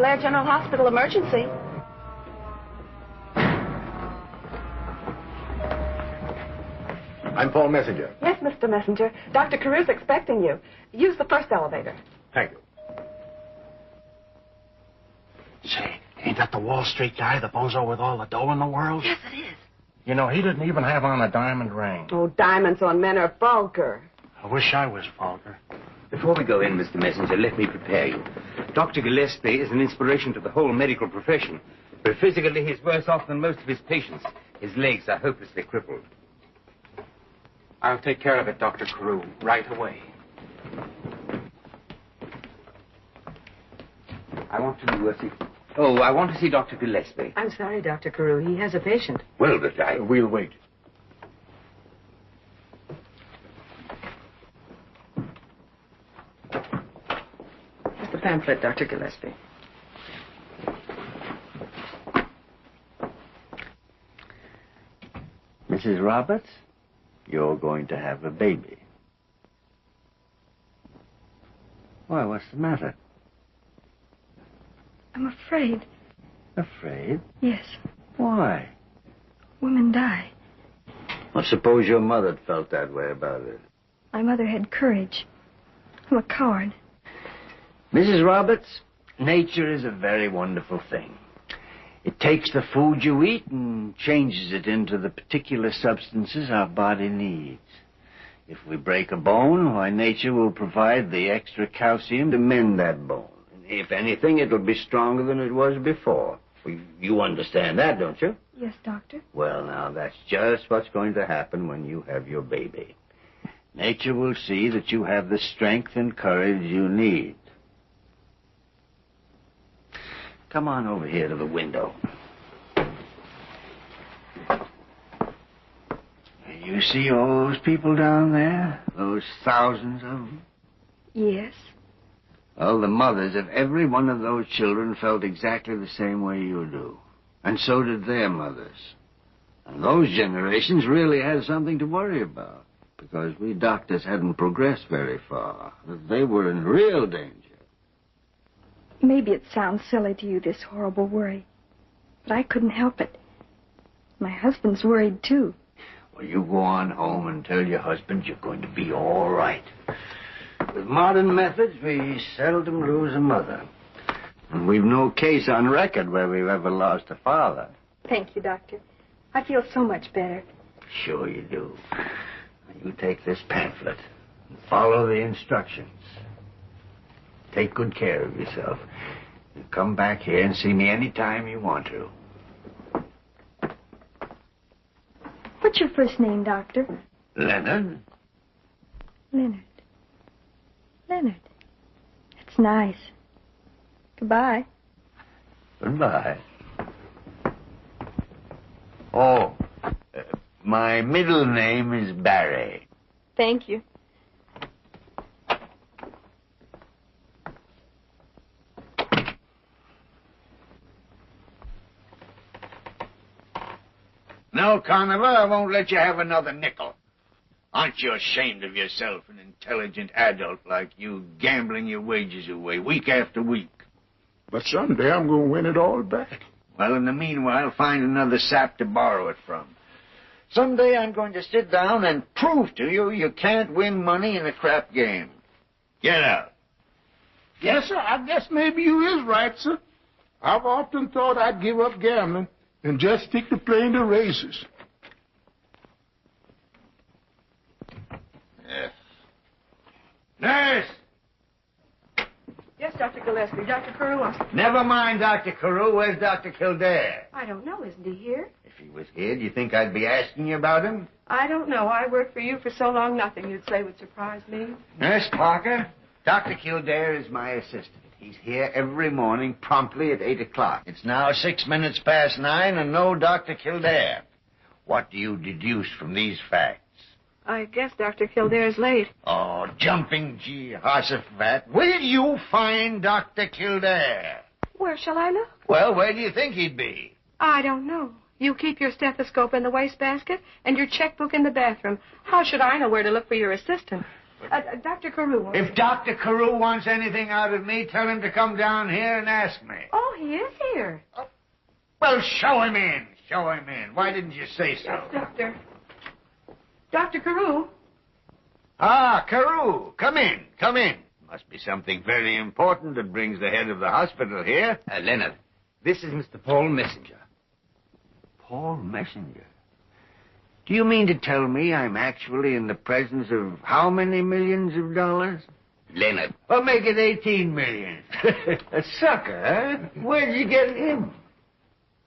Blair General Hospital emergency. I'm Paul Messenger. Yes, Mr. Messenger. Dr. Carew's expecting you. Use the first elevator. Thank you. Say, ain't that the Wall Street guy, the bozo with all the dough in the world? Yes, it is. You know, he didn't even have on a diamond ring. Oh, diamonds on men are vulgar. I wish I was vulgar. Before we go in, Mr. Messenger, let me prepare you. Dr. Gillespie is an inspiration to the whole medical profession. But physically, he's worse off than most of his patients. His legs are hopelessly crippled. I'll take care of it, Dr. Carew, right away. I want to see Dr. Gillespie. I'm sorry, Dr. Carew. He has a patient. Well, but We'll wait. Here's the pamphlet, Dr. Gillespie. Mrs. Roberts, you're going to have a baby. Why, what's the matter? I'm afraid. Afraid? Yes. Why? Women die. Well, suppose your mother had felt that way about it. My mother had courage. I'm a coward. Mrs. Roberts, nature is a very wonderful thing. It takes the food you eat and changes it into the particular substances our body needs. If we break a bone, why, nature will provide the extra calcium to mend that bone. And if anything, it'll be stronger than it was before. You understand that, don't you? Yes, Doctor. Well, now, that's just what's going to happen when you have your baby. Nature will see that you have the strength and courage you need. Come on over here to the window. You see all those people down there? Those thousands of them? Yes. Well, the mothers of every one of those children felt exactly the same way you do. And so did their mothers. And those generations really had something to worry about, because we doctors hadn't progressed very far. They were in real danger. Maybe it sounds silly to you, this horrible worry. But I couldn't help it. My husband's worried, too. Well, you go on home and tell your husband you're going to be all right. With modern methods, we seldom lose a mother. And we've no case on record where we've ever lost a father. Thank you, Doctor. I feel so much better. Sure you do. You take this pamphlet and follow the instructions. Take good care of yourself. And come back here and see me any time you want to. What's your first name, Doctor? Leonard. Leonard. Leonard. That's nice. Goodbye. Goodbye. Oh, my middle name is Barry. Thank you. No, Conover, I won't let you have another nickel. Aren't you ashamed of yourself, an intelligent adult like you, gambling your wages away week after week? But someday I'm going to win it all back. Well, in the meanwhile, find another sap to borrow it from. Someday I'm going to sit down and prove to you you can't win money in a crap game. Get out. Yes, sir. I guess maybe you is right, sir. I've often thought I'd give up gambling and just stick to playing the races. Yes. Nurse! Yes, Dr. Gillespie. Dr. Carew wants... Never mind, Dr. Carew. Where's Dr. Kildare? I don't know. Isn't he here? If he was here, do you think I'd be asking you about him? I don't know. I worked for you for so long, nothing you'd say would surprise me. Nurse Parker, Dr. Kildare is my assistant. He's here every morning promptly at 8 o'clock. It's now 6 minutes past 9 and no Dr. Kildare. What do you deduce from these facts? I guess Dr. Kildare's late. Oh, jumping Jehoshaphat. Will you find Dr. Kildare? Where shall I look? Well, where do you think he'd be? I don't know. You keep your stethoscope in the wastebasket and your checkbook in the bathroom. How should I know where to look for your assistant? Dr. Carew. If Dr. Carew wants anything out of me, tell him to come down here and ask me. Oh, he is here. Well, show him in. Show him in. Why didn't you say so? Yes, Dr. Carew. Ah, Carew. Come in. Come in. Must be something very important that brings the head of the hospital here. Leonard, this is Mr. Paul Messenger. Paul Messenger? Do you mean to tell me I'm actually in the presence of how many millions of dollars? Leonard. Well, make it 18 million. A sucker, huh? Where'd you get him?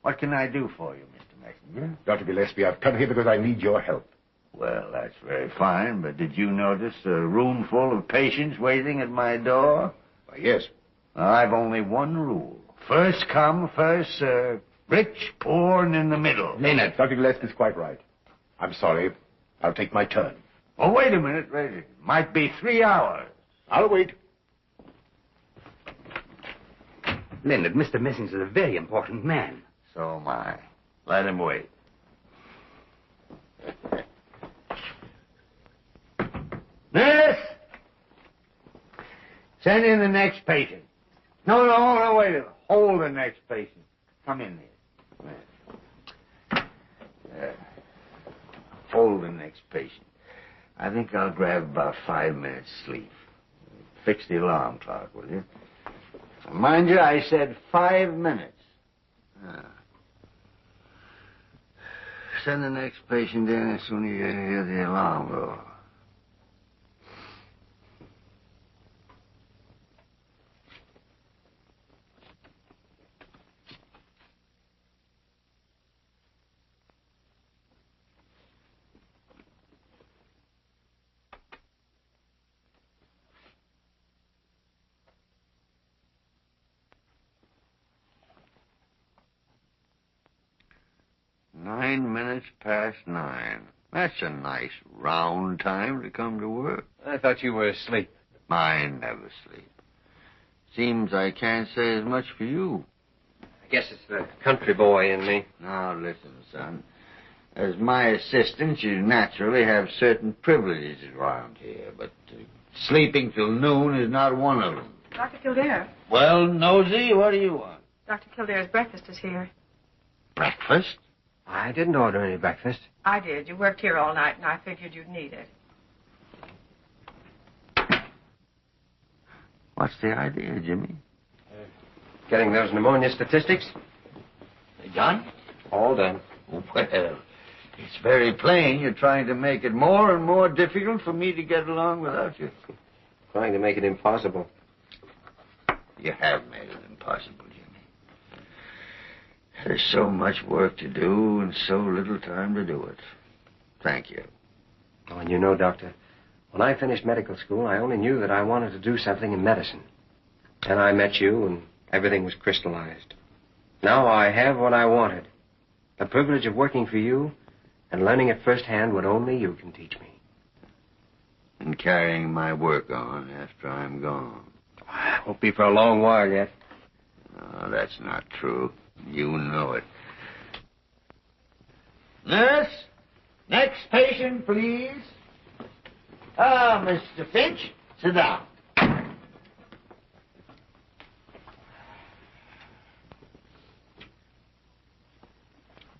What can I do for you, Mr. Messenger? Dr. Gillespie, I've come here because I need your help. Well, that's very fine, but did you notice a room full of patients waiting at my door? Why, yes. I've only one rule. First come, first served. Rich, poor, and in the middle. Leonard. Dr. Gillespie's quite right. I'm sorry. I'll take my turn. Oh, wait a minute. Might be 3 hours. I'll wait. Leonard, Mr. Messenger's a very important man. So am I. Let him wait. Nurse! Send in the next patient. No, wait a minute. Hold the next patient. Come in here. Hold the next patient. I think I'll grab about 5 minutes sleep. Fix the alarm clock, will you? Mind you, I said 5 minutes. Send the next patient in as soon as you hear the alarm go. Past 9. That's a nice round time to come to work. I thought you were asleep. I never sleep. Seems I can't say as much for you. I guess it's the country boy in me. Now, listen, son. As my assistant, you naturally have certain privileges around here, but sleeping till noon is not one of them. Dr. Kildare. Well, Nosy, what do you want? Dr. Kildare's breakfast is here. Breakfast? I didn't order any breakfast. I did. You worked here all night, and I figured you'd need it. What's the idea, Jimmy? Getting those pneumonia statistics? They done? All done. Well, it's very plain you're trying to make it more and more difficult for me to get along without you. Trying to make it impossible. You have made it impossible, Jimmy. There's so much work to do and so little time to do it. Thank you. Oh, and you know, Doctor, when I finished medical school, I only knew that I wanted to do something in medicine. Then I met you, and everything was crystallized. Now I have what I wanted. The privilege of working for you and learning it firsthand what only you can teach me. And carrying my work on after I'm gone. Won't be for a long while yet. No, that's not true. You know it. Nurse, next patient, please. Mr. Finch, sit down.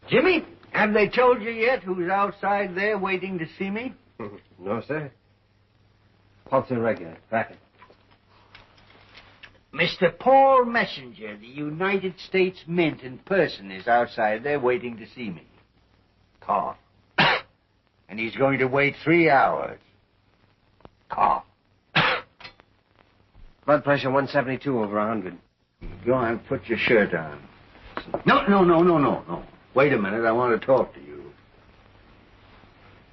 Jimmy, have they told you yet who's outside there waiting to see me? No, sir. Pulse irregular. Rapid. Mr. Paul Messenger, the United States Mint in person, is outside there waiting to see me. Cough. And he's going to wait 3 hours. Cough. Blood pressure 172 over 100. Go on, put your shirt on. No. Wait a minute, I want to talk to you.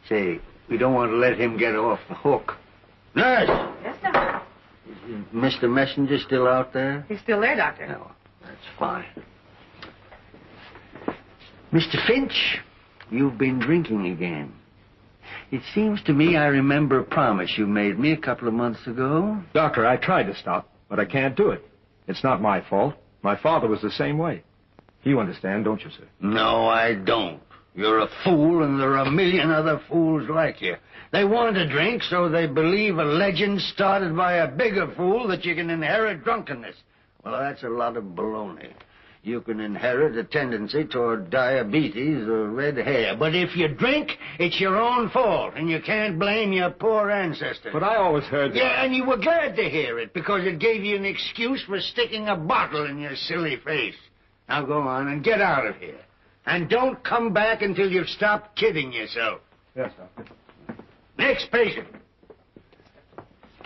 Say, we don't want to let him get off the hook. Nurse! Yes, Doctor. Is Mr. Messenger still out there? He's still there, Doctor. No, that's fine. Mr. Finch, you've been drinking again. It seems to me I remember a promise you made me a couple of months ago. Doctor, I tried to stop, but I can't do it. It's not my fault. My father was the same way. You understand, don't you, sir? No, I don't. You're a fool, and there are a million other fools like you. They want to drink, so they believe a legend started by a bigger fool that you can inherit drunkenness. Well, that's a lot of baloney. You can inherit a tendency toward diabetes or red hair. But if you drink, it's your own fault, and you can't blame your poor ancestors. But I always heard that. Yeah, and you were glad to hear it, because it gave you an excuse for sticking a bottle in your silly face. Now go on and get out of here. And don't come back until you've stopped kidding yourself. Yes, Doctor. Next patient.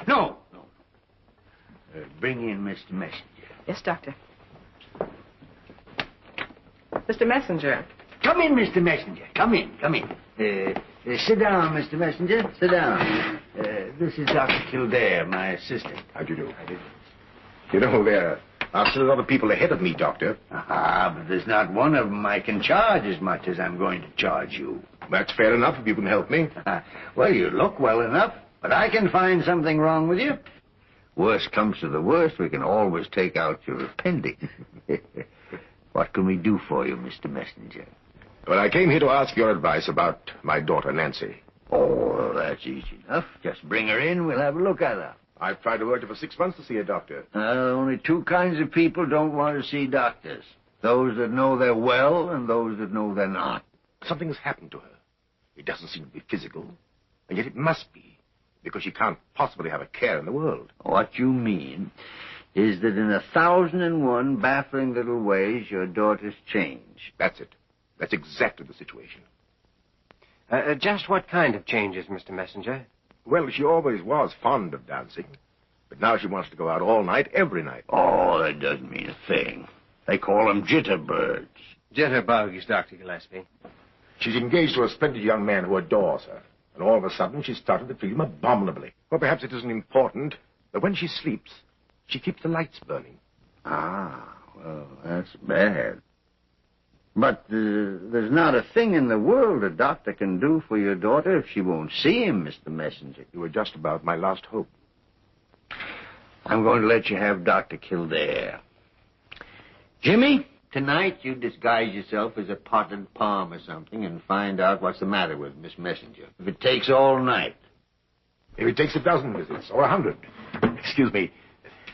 No. Bring in Mr. Messenger. Yes, Doctor. Mr. Messenger. Come in, Mr. Messenger. Come in. Sit down, Mr. Messenger. Sit down. This is Dr. Kildare, my assistant. How do you do? You know, there are still a lot of people ahead of me, Doctor. But there's not one of them I can charge as much as I'm going to charge you. That's fair enough if you can help me. Well, you look well enough, but I can find something wrong with you. Worst comes to the worst, we can always take out your appendix. What can we do for you, Mr. Messenger? Well, I came here to ask your advice about my daughter, Nancy. Oh, that's easy enough. Just bring her in, we'll have a look at her. I've tried to urge her for 6 months to see a doctor. Only two kinds of people don't want to see doctors. Those that know they're well and those that know they're not. Something has happened to her. It doesn't seem to be physical, and yet it must be, because she can't possibly have a care in the world. What you mean is that in 1,001 baffling little ways your daughters change. That's it. That's exactly the situation. Just what kind of changes, Mr. Messenger? Well, she always was fond of dancing, but now she wants to go out all night, every night. Oh, that doesn't mean a thing. They call them jitterbugs. Jitterbugs, Dr. Gillespie. She's engaged to a splendid young man who adores her, and all of a sudden she's started to treat him abominably. Well, perhaps it isn't important, but when she sleeps, she keeps the lights burning. Well, that's bad. But there's not a thing in the world a doctor can do for your daughter if she won't see him, Mr. Messenger. You were just about my last hope. I'm going to let you have Dr. Kildare. Jimmy, tonight you disguise yourself as a potted palm or something and find out what's the matter with Miss Messenger. If it takes all night. If it takes 1,000 visits, or 100. Excuse me,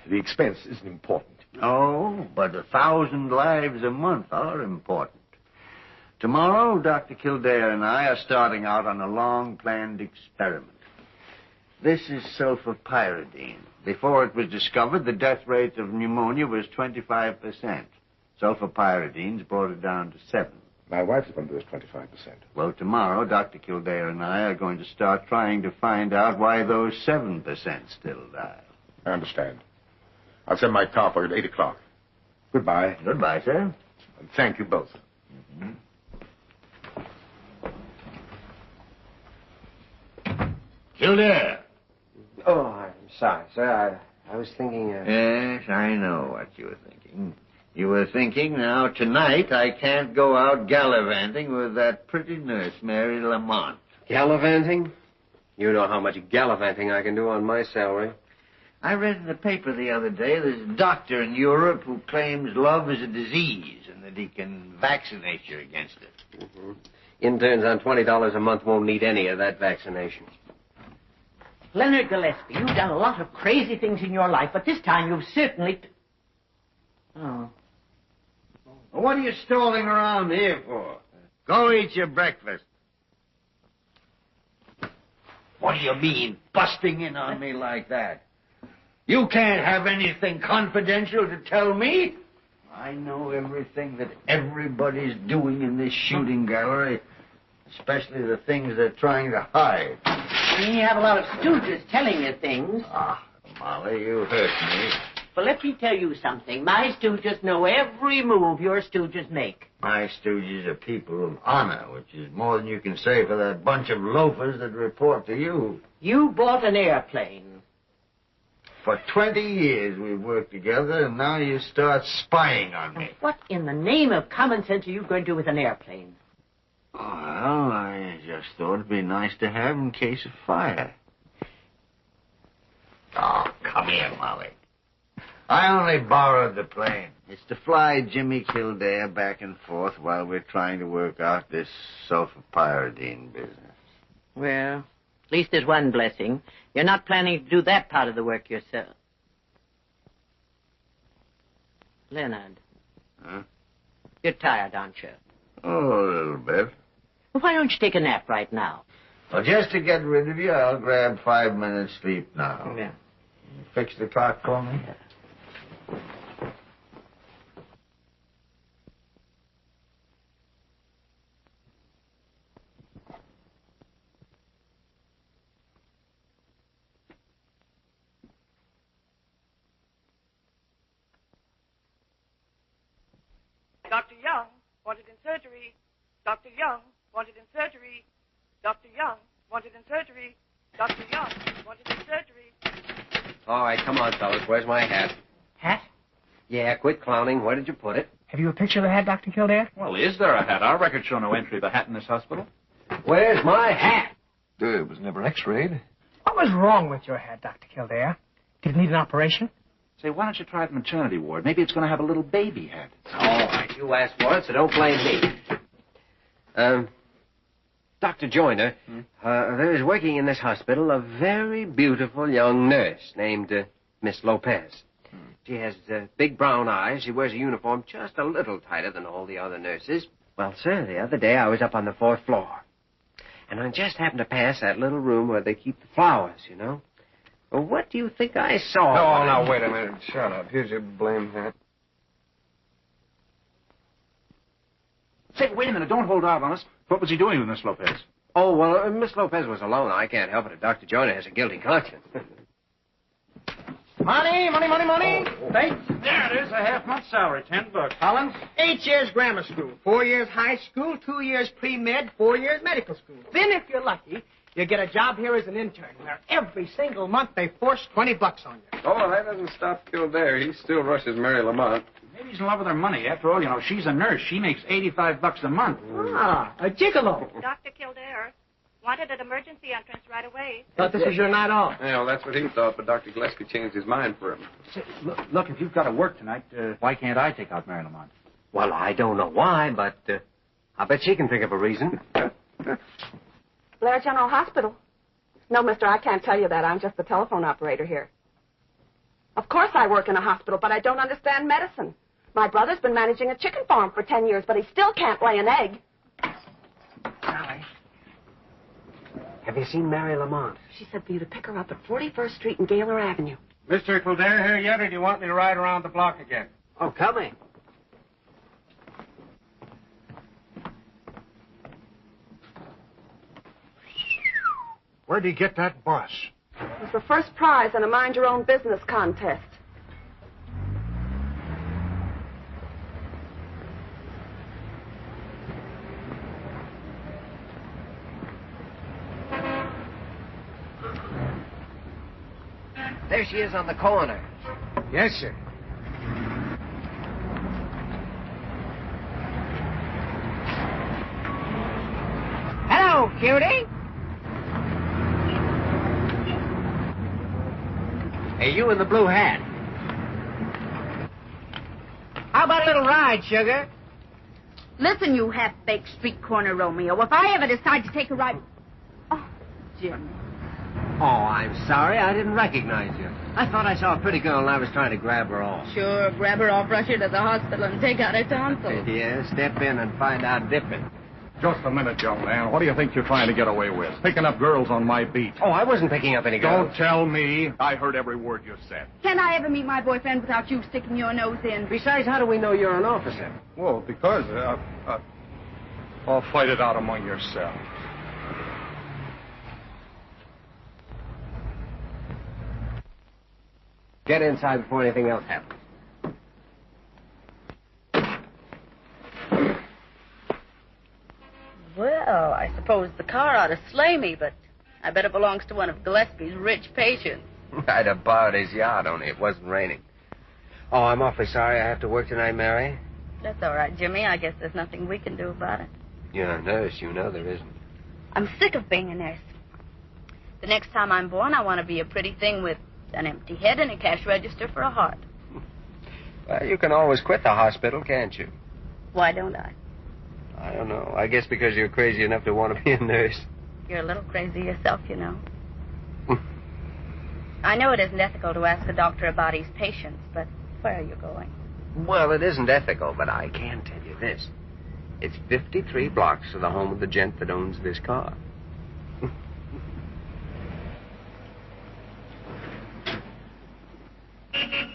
the expense isn't important. Oh, but 1,000 lives a month are important. Tomorrow, Dr. Kildare and I are starting out on a long-planned experiment. This is sulfapyridine. Before it was discovered, the death rate of pneumonia was 25%. Sulfapyridine's brought it down to 7%. My wife's one of those 25%. Well, tomorrow, Dr. Kildare and I are going to start trying to find out why those 7% still die. I understand. I'll send my car for you at 8 o'clock. Goodbye. Goodbye, sir. And thank you both. Kildare. Oh, I'm sorry, sir. I was thinking... Yes, I know what you were thinking. You were thinking, now, tonight I can't go out gallivanting with that pretty nurse, Mary Lamont. Gallivanting? You know how much gallivanting I can do on my salary. I read in the paper the other day there's a doctor in Europe who claims love is a disease and that he can vaccinate you against it. Mm-hmm. Interns on $20 a month won't need any of that vaccination. Leonard Gillespie, you've done a lot of crazy things in your life, but this time you've certainly... Oh. Well, what are you stalling around here for? Go eat your breakfast. What do you mean, busting in on me like that? You can't have anything confidential to tell me. I know everything that everybody's doing in this shooting gallery, especially the things they're trying to hide. You have a lot of stooges telling you things. Molly, you hurt me. But let me tell you something. My stooges know every move your stooges make. My stooges are people of honor, which is more than you can say for that bunch of loafers that report to you. You bought an airplane. For 20 years we've worked together, and now you start spying on me. What in the name of common sense are you going to do with an airplane? Well, I just thought it'd be nice to have in case of fire. Oh, come here, Molly. I only borrowed the plane. It's to fly Jimmy Kildare back and forth while we're trying to work out this sulfapyridine business. Well, at least there's one blessing. You're not planning to do that part of the work yourself. Leonard. Huh? You're tired, aren't you? Oh, a little bit. Well, why don't you take a nap right now? Well, just to get rid of you, I'll grab 5 minutes sleep now. Yeah. Fix the clock for me? Dr. Young wanted in surgery. Dr. Young wanted in surgery. Dr. Young wanted in surgery. Dr. Young wanted in surgery. All right, come on, fellas. Where's my hat? Hat? Yeah, quit clowning. Where did you put it? Have you a picture of the hat, Dr. Kildare? Well, is there a hat? Our records show no entry of a hat in this hospital. Where's my hat? It was never x-rayed. What was wrong with your hat, Dr. Kildare? Did it need an operation? Say, why don't you try the maternity ward? Maybe it's going to have a little baby head. All right, you asked for it, so don't blame me. Dr. Joyner, there is working in this hospital a very beautiful young nurse named Miss Lopez. She has big brown eyes. She wears a uniform just a little tighter than all the other nurses. Well, sir, the other day I was up on the 4th floor. And I just happened to pass that little room where they keep the flowers, you know. Well, what do you think I saw? Oh, now, wait a minute. Shut up. Here's your blame hat. Say, wait a minute. Don't hold out on us. What was he doing with Miss Lopez? Oh, well, Miss Lopez was alone. I can't help it. Dr. Joyner has a guilty conscience. Money, money, money, money. Thanks. There it is. A half-month's salary. $10. Collins? 8 years grammar school, 4 years high school, 2 years pre-med, 4 years medical school. Then, if you're lucky, you get a job here as an intern, where every single month they force $20 on you. Oh, that doesn't stop Kildare. He still rushes Mary Lamont. Maybe he's in love with her money. After all, you know, she's a nurse. She makes $85 a month. Ah, a gigolo. Dr. Kildare wanted an emergency entrance right away. Thought this was your night off. Yeah, well, that's what he thought, but Dr. Gillespie changed his mind for him. Say, look, if you've got to work tonight, why can't I take out Mary Lamont? Well, I don't know why, but I bet she can think of a reason. Blair General Hospital. No, mister, I can't tell you that. I'm just the telephone operator here. Of course I work in a hospital, but I don't understand medicine. My brother's been managing a chicken farm for 10 years, but he still can't lay an egg. Sally, have you seen Mary Lamont? She said for you to pick her up at 41st Street and Gaylor Avenue. Mr. Kildare here yet, or do you want me to ride around the block again? Oh, coming. Where'd he get that bus? It was the first prize in a mind-your-own-business contest. There she is on the corner. Yes, sir. Hello, cutie. Hey, you in the blue hat. How about a little ride, sugar? Listen, you half-baked street corner Romeo. If I ever decide to take a ride... Oh, Jim. Oh, I'm sorry. I didn't recognize you. I thought I saw a pretty girl and I was trying to grab her off. Sure, grab her off, rush her to the hospital, and take out her tonsils. Yeah, step in and find out different. Just a minute, young man. What do you think you're trying to get away with? Picking up girls on my beat. Oh, I wasn't picking up any girls. Don't tell me. I heard every word you said. Can I ever meet my boyfriend without you sticking your nose in? Besides, how do we know you're an officer? Well, because I'll fight it out among yourselves. Get inside before anything else happens. Well, I suppose the car ought to slay me, but I bet it belongs to one of Gillespie's rich patients. I'd have borrowed his yacht, only it wasn't raining. Oh, I'm awfully sorry I have to work tonight, Mary. That's all right, Jimmy. I guess there's nothing we can do about it. You're a nurse. You know there isn't. I'm sick of being a nurse. The next time I'm born, I want to be a pretty thing with an empty head and a cash register for a heart. Well, you can always quit the hospital, can't you? Why don't I? I don't know. I guess because you're crazy enough to want to be a nurse. You're a little crazy yourself, you know. I know it isn't ethical to ask a doctor about his patients, but where are you going? Well, it isn't ethical, but I can tell you this. It's 53 blocks to the home of the gent that owns this car.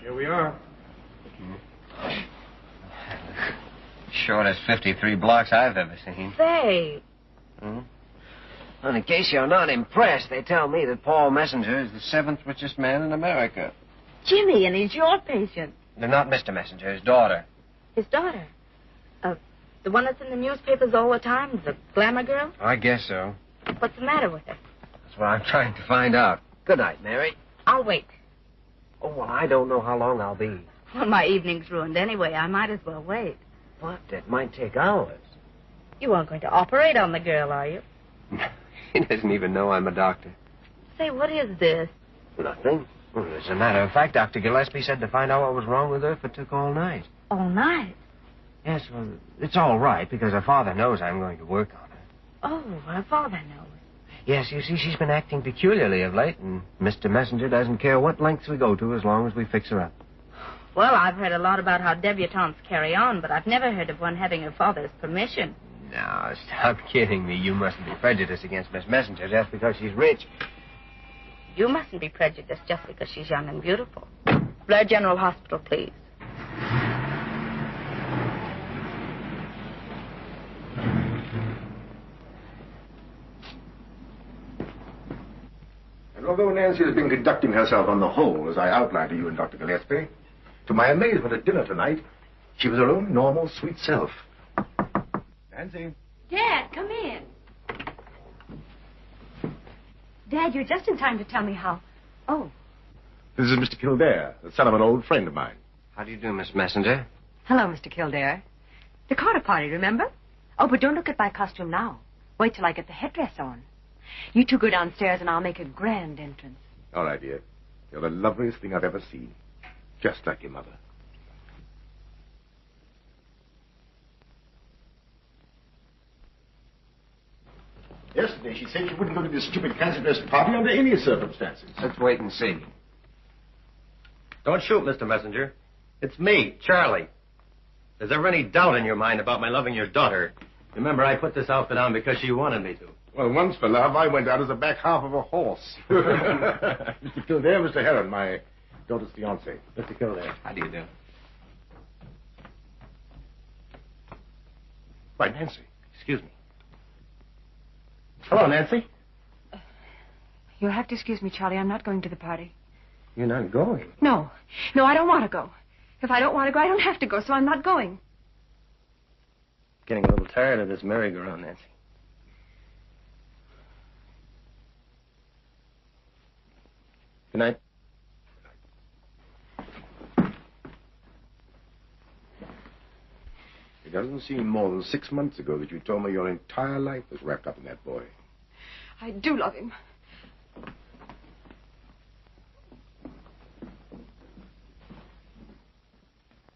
Here we are. Shortest 53 blocks I've ever seen. Say. Hmm? Well, in case you're not impressed, they tell me that Paul Messenger is the 7th richest man in America. Jimmy, and he's your patient. They're not Mr. Messenger, his daughter. His daughter? The one that's in the newspapers all the time? The glamour girl? I guess so. What's the matter with her? That's what I'm trying to find out. Good night, Mary. I'll wait. Oh, well, I don't know how long I'll be. Well, my evening's ruined anyway. I might as well wait. What? It might take hours. You aren't going to operate on the girl, are you? He doesn't even know I'm a doctor. Say, what is this? Nothing. Well, as a matter of fact, Dr. Gillespie said to find out what was wrong with her if it took all night. All night? Yes, well, it's all right, because her father knows I'm going to work on her. Oh, her father knows. Yes, you see, she's been acting peculiarly of late, and Mr. Messenger doesn't care what lengths we go to as long as we fix her up. Well, I've heard a lot about how debutantes carry on, but I've never heard of one having her father's permission. Now, stop kidding me. You mustn't be prejudiced against Miss Messenger just because she's rich. You mustn't be prejudiced just because she's young and beautiful. Blair General Hospital, please. And although Nancy has been conducting herself on the whole, as I outlined to you and Dr. Gillespie, to my amazement at dinner tonight, she was her own normal, sweet self. Nancy. Dad, come in. Dad, you're just in time to tell me how... Oh. This is Mr. Kildare, the son of an old friend of mine. How do you do, Miss Messenger? Hello, Mr. Kildare. The Carter party, remember? Oh, but don't look at my costume now. Wait till I get the headdress on. You two go downstairs and I'll make a grand entrance. All right, dear. You're the loveliest thing I've ever seen. Just like your mother. Yesterday, she said she wouldn't go to this stupid fancy dress party under any circumstances. Let's wait and see. Don't shoot, Mr. Messenger. It's me, Charlie. If there's ever any doubt in your mind about my loving your daughter, remember I put this outfit on because she wanted me to. Well, once for love, I went out as the back half of a horse. Mr. Kildare, Mr. Heron, my daughter's fiancé. Mr. Kildare. How do you do? Why, Nancy. Excuse me. Hello, Nancy. You'll have to excuse me, Charlie. I'm not going to the party. You're not going? No. No, I don't want to go. If I don't want to go, I don't have to go, so I'm not going. Getting a little tired of this merry-go-round, Nancy. Good night. It doesn't seem more than 6 months ago that you told me your entire life was wrapped up in that boy. I do love him.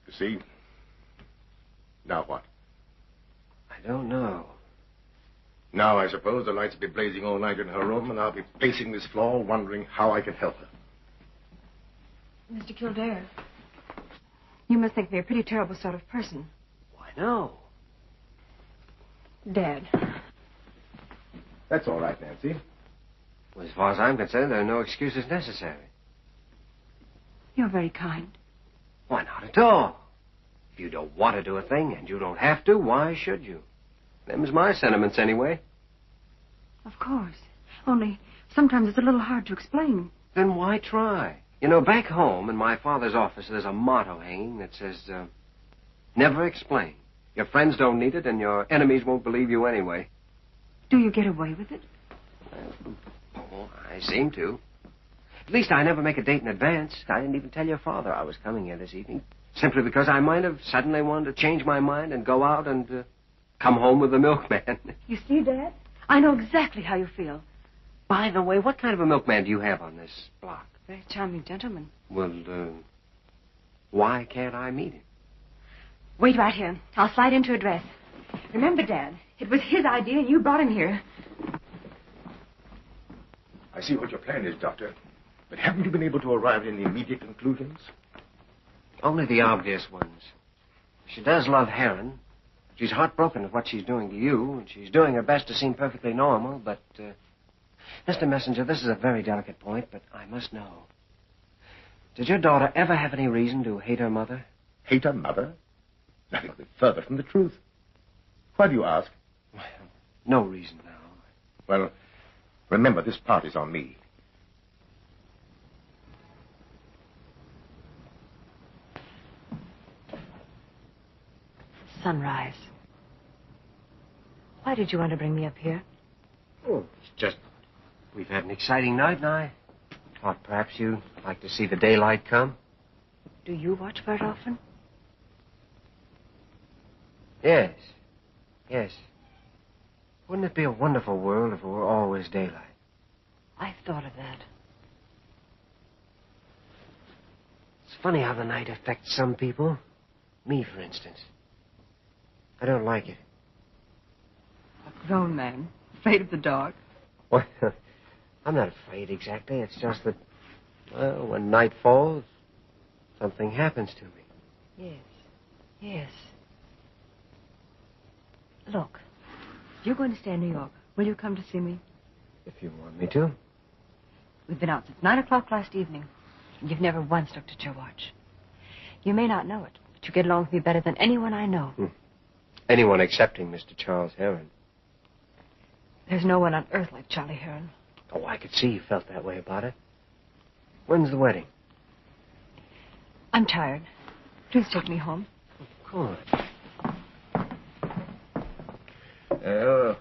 You see? Now what? I don't know. Now, I suppose the lights will be blazing all night in her room, and I'll be pacing this floor wondering how I can help her. Mr. Kildare, you must think me a pretty terrible sort of person. Why, no. Dad. That's all right, Nancy. Well, as far as I'm concerned, there are no excuses necessary. You're very kind. Why, not at all. If you don't want to do a thing and you don't have to, why should you? Them's my sentiments, anyway. Of course. Only, sometimes it's a little hard to explain. Then why try? You know, back home in my father's office, there's a motto hanging that says, never explain. Your friends don't need it, and your enemies won't believe you anyway. Do you get away with it? Oh, I seem to. At least I never make a date in advance. I didn't even tell your father I was coming here this evening. Simply because I might have suddenly wanted to change my mind and go out and come home with the milkman. You see, Dad? I know exactly how you feel. By the way, what kind of a milkman do you have on this block? Very charming gentleman. Well, Why can't I meet him? Wait right here. I'll slide into a dress. Remember, Dad, it was his idea and you brought him here. I see what your plan is, Doctor. But haven't you been able to arrive at any immediate conclusions? Only the obvious ones. She does love Heron. She's heartbroken at what she's doing to you, and she's doing her best to seem perfectly normal, but, Mr. Messenger, this is a very delicate point, but I must know. Did your daughter ever have any reason to hate her mother? Hate her mother? Nothing could be further from the truth. Why do you ask? Well, no reason now. Well, remember, this party's on me. Sunrise. Why did you want to bring me up here? Oh, it's just we've had an exciting night, and I thought perhaps you'd like to see the daylight come. Do you watch very often? Yes. Yes. Wouldn't it be a wonderful world if it were always daylight? I've thought of that. It's funny how the night affects some people. Me, for instance. I don't like it. A grown man, afraid of the dark. Well, I'm not afraid exactly. It's just that, well, when night falls, something happens to me. Yes. Yes. Look, you're going to stay in New York. Will you come to see me? If you want me to. We've been out since 9 o'clock last evening, and you've never once looked at your watch. You may not know it, but you get along with me better than anyone I know. Anyone excepting Mr. Charles Heron. There's no one on earth like Charlie Heron. Oh, I could see you felt that way about it. When's the wedding? I'm tired. Please take me home. Of course.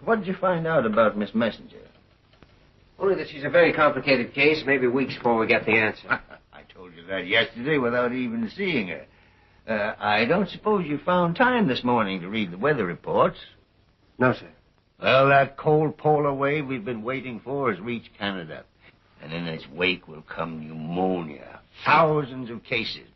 What did you find out about Miss Messenger? Only that she's a very complicated case, maybe weeks before we get the answer. I told you that yesterday without even seeing her. I don't suppose you found time this morning to read the weather reports. No, sir. Well, that cold polar wave we've been waiting for has reached Canada. And in its wake will come pneumonia. Thousands of cases.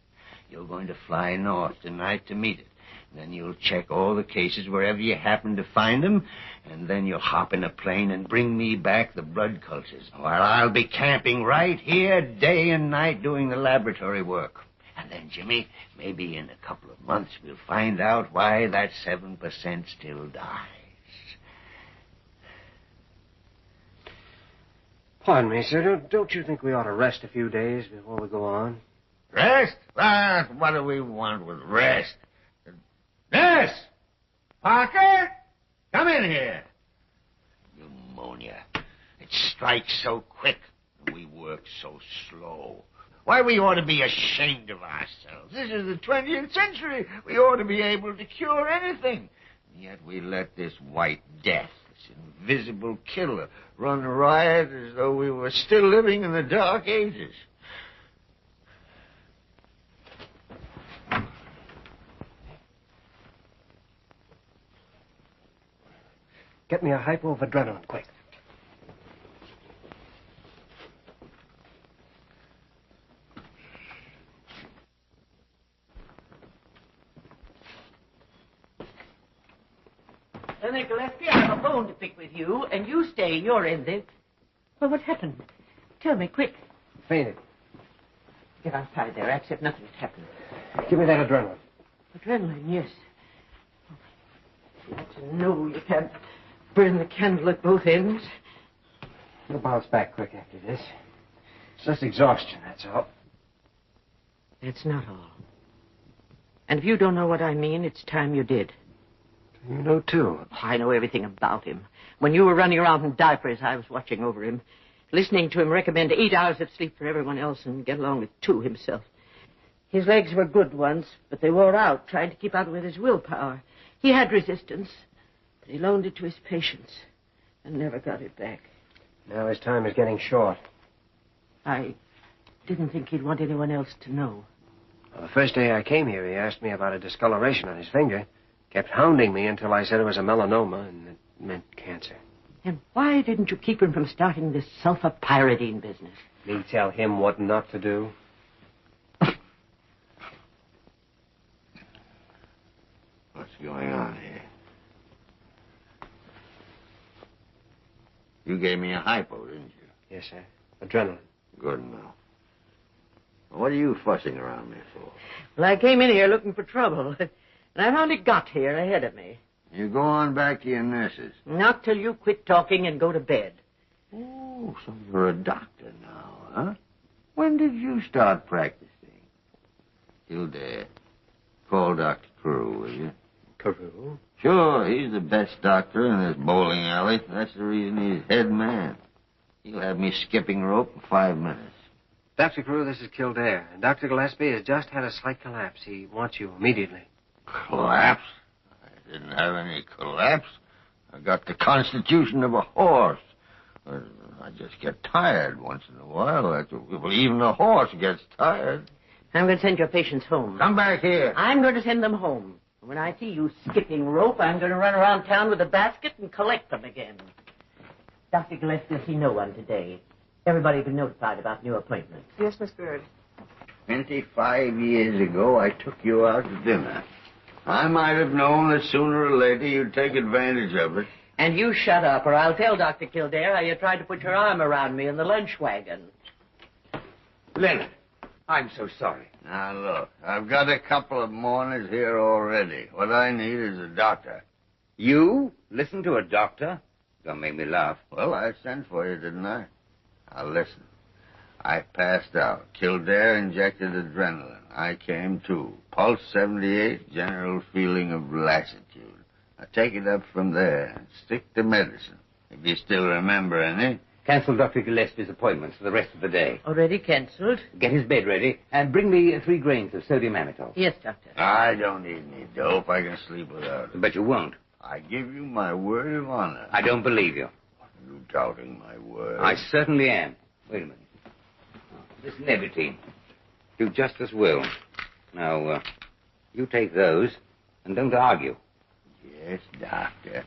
You're going to fly north tonight to meet it. Then you'll check all the cases wherever you happen to find them, and then you'll hop in a plane and bring me back the blood cultures. While I'll be camping right here day and night doing the laboratory work. And then, Jimmy, maybe in a couple of months we'll find out why that 7% still dies. Pardon me, sir. Don't you think we ought to rest a few days before we go on? Rest? What do we want with rest? Nurse! Parker! Come in here. Pneumonia. It strikes so quick, and we work so slow. Why, we ought to be ashamed of ourselves. This is the 20th century. We ought to be able to cure anything. And yet we let this white death, this invisible killer, run riot as though we were still living in the Dark Ages. Get me a hypo of adrenaline, quick. Senator Gillespie, I have a bone to pick with you, and you stay your end there. Well, what happened? Tell me, quick. Fainted. Get outside there. Act as if nothing's happened. Give me that adrenaline. Adrenaline, yes. You ought to know you can't burn the candle at both ends. You'll bounce back quick after this. It's just exhaustion, that's all. That's not all. And if you don't know what I mean, it's time you did. You know, too. I know everything about him. When you were running around in diapers, I was watching over him, listening to him recommend 8 hours of sleep for everyone else and get along with 2 himself. His legs were good once, but they wore out, trying to keep out with his willpower. He had resistance, but he loaned it to his patients and never got it back. Now his time is getting short. I didn't think he'd want anyone else to know. Well, the first day I came here, he asked me about a discoloration on his finger. Kept hounding me until I said it was a melanoma, and it meant cancer. And why didn't you keep him from starting this sulfur-pyridine business? Me tell him what not to do? You gave me a hypo, didn't you? Yes, sir. Adrenaline. Good enough. What are you fussing around me for? Well, I came in here looking for trouble, and I found it got here ahead of me. You go on back to your nurses. Not till you quit talking and go to bed. Oh, so you're a doctor now, huh? When did you start practicing? Kildare, call Dr. Carew, will you? Carew? Sure, he's the best doctor in this bowling alley. That's the reason he's head man. He'll have me skipping rope in 5 minutes. Dr. Carew, this is Kildare. Dr. Gillespie has just had a slight collapse. He wants you immediately. Collapse? I didn't have any collapse. I got the constitution of a horse. I just get tired once in a while. Well, even a horse gets tired. I'm going to send your patients home. Come back here. I'm going to send them home. When I see you skipping rope, I'm going to run around town with a basket and collect them again. Dr. Gillespie will see no one today. Everybody been notified about new appointments. Yes, Miss Bird. 25 years ago, I took you out to dinner. I might have known that sooner or later you'd take advantage of it. And you shut up, or I'll tell Dr. Kildare how you tried to put your arm around me in the lunch wagon. Leonard, I'm so sorry. Now, look, I've got a couple of mourners here already. What I need is a doctor. You? Listen to a doctor? Don't make me laugh. Well, I sent for you, didn't I? Now, listen. I passed out. Kildare injected adrenaline. I came to. Pulse 78, general feeling of lassitude. Now, take it up from there and stick to medicine. If you still remember any. Cancel Dr. Gillespie's appointments for the rest of the day. Already cancelled? Get his bed ready and bring me 3 grains of sodium amytal. Yes, Doctor. I don't need any dope. I can sleep without it. But you won't. I give you my word of honor. I don't believe you. Are you doubting my word? I certainly am. Wait a minute. This Nebutin. Do just as well. Now, you take those and don't argue. Yes, Doctor.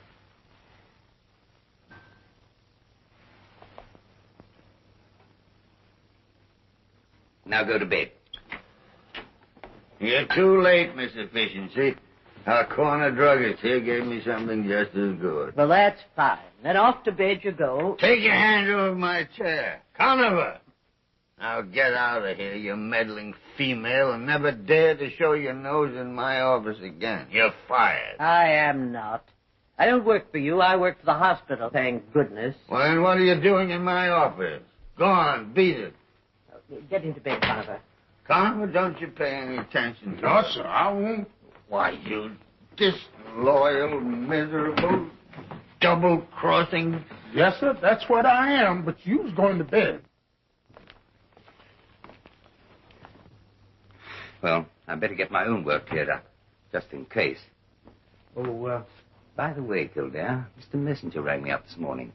Now go to bed. You're too late, Miss Efficiency. Our corner druggist here gave me something just as good. Well, that's fine. Then off to bed you go. Take your hand off my chair. Conover! Now get out of here, you meddling female, and never dare to show your nose in my office again. You're fired. I am not. I don't work for you. I work for the hospital, thank goodness. Well, then what are you doing in my office? Go on, beat it. Get into bed, Conover. Conover, don't you pay any attention to No, her. sir, I won't. Why, you disloyal, miserable, double-crossing... Yes, sir, that's what I am, but you was going to bed. Well, I better get my own work cleared up, just in case. Oh, by the way, Kildare, Mr. Messenger rang me up this morning.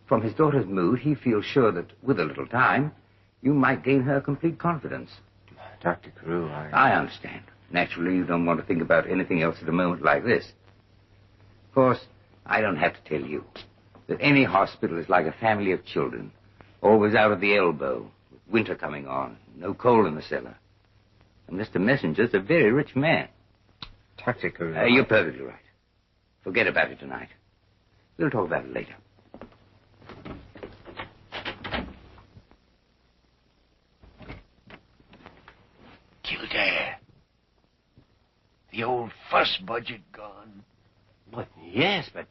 From his daughter's mood, he feels sure that, with a little time, you might gain her complete confidence. Dr. Carew, I understand. Naturally, you don't want to think about anything else at a moment like this. Of course, I don't have to tell you that any hospital is like a family of children, always out at the elbow, with winter coming on, no coal in the cellar. And Mr. Messenger's a very rich man. Dr. Carew. You're perfectly right. Forget about it tonight. We'll talk about it later. Kildare. The old fuss budget gone. But yes, but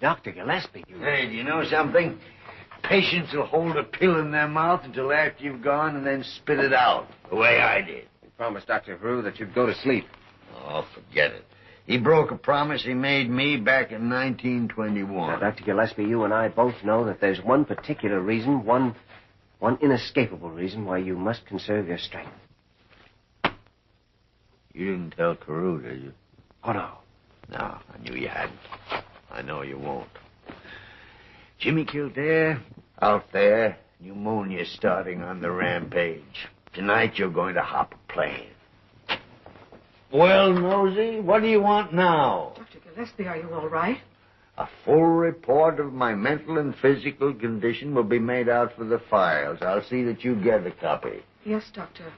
Dr. Gillespie... Hey, do you know something? Patients will hold a pill in their mouth until after you've gone and then spit it out, the way I did. You promised Dr. Carew that you'd go to sleep. Oh, forget it. He broke a promise he made me back in 1921. Now, Dr. Gillespie, you and I both know that there's one particular reason, one inescapable reason why you must conserve your strength. You didn't tell Carew, did you? Oh, no. No, I knew you hadn't. I know you won't. Jimmy Kildare, out there, pneumonia starting on the rampage. Tonight you're going to hop a plane. Well, Nosy, what do you want now? Dr. Gillespie, are you all right? A full report of my mental and physical condition will be made out for the files. I'll see that you get a copy. Yes, Doctor.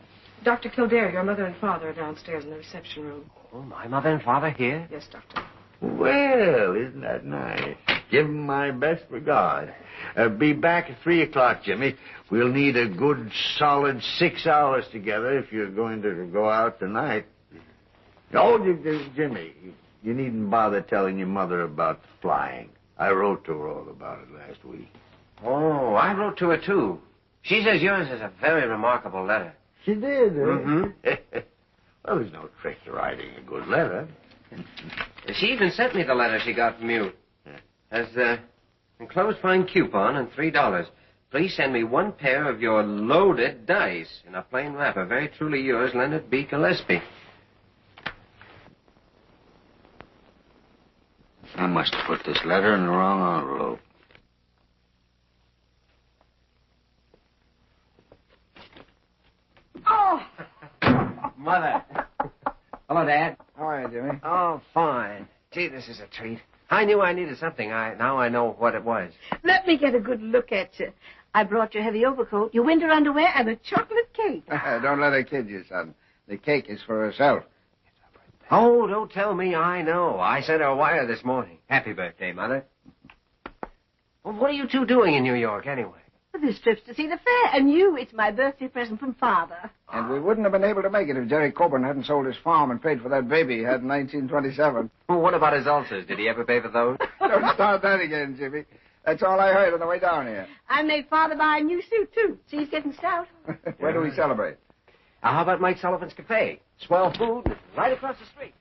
Dr. Kildare, your mother and father are downstairs in the reception room. Oh, my mother and father here? Yes, Doctor. Well, isn't that nice? Give him my best regard. Be back at 3 o'clock, Jimmy. We'll need a good, solid 6 hours together if you're going to go out tonight. Oh, Jimmy, you needn't bother telling your mother about the flying. I wrote to her all about it last week. Oh, I wrote to her, too. She says yours is a very remarkable letter. She did, eh? Mm-hmm. Well, there's no trick to writing a good letter. She even sent me the letter she got from you. Has enclosed fine coupon and $3. Please send me 1 pair of your loaded dice in a plain wrapper. Very truly yours, Leonard B. Gillespie. I must have put this letter in the wrong envelope. Oh! Mother. Hello, Dad. How are you, Jimmy? Oh, fine. Gee, this is a treat. I knew I needed something. Now I know what it was. Let me get a good look at you. I brought your heavy overcoat, your winter underwear, and a chocolate cake. Don't let her kid you, son. The cake is for herself. Oh, don't tell me I know. I sent her a wire this morning. Happy birthday, Mother. Well, what are you two doing in New York, anyway? This trip's to see the fair, and it's my birthday present from Father. And we wouldn't have been able to make it if Jerry Coburn hadn't sold his farm and paid for that baby he had in 1927. Well, what about his ulcers? Did he ever pay for those? Don't start that again, Jimmy. That's all I heard on the way down here. I made Father buy a new suit, too. See, he's getting stout. Where do we celebrate? How about Mike Sullivan's Cafe? Swell food, right across the street.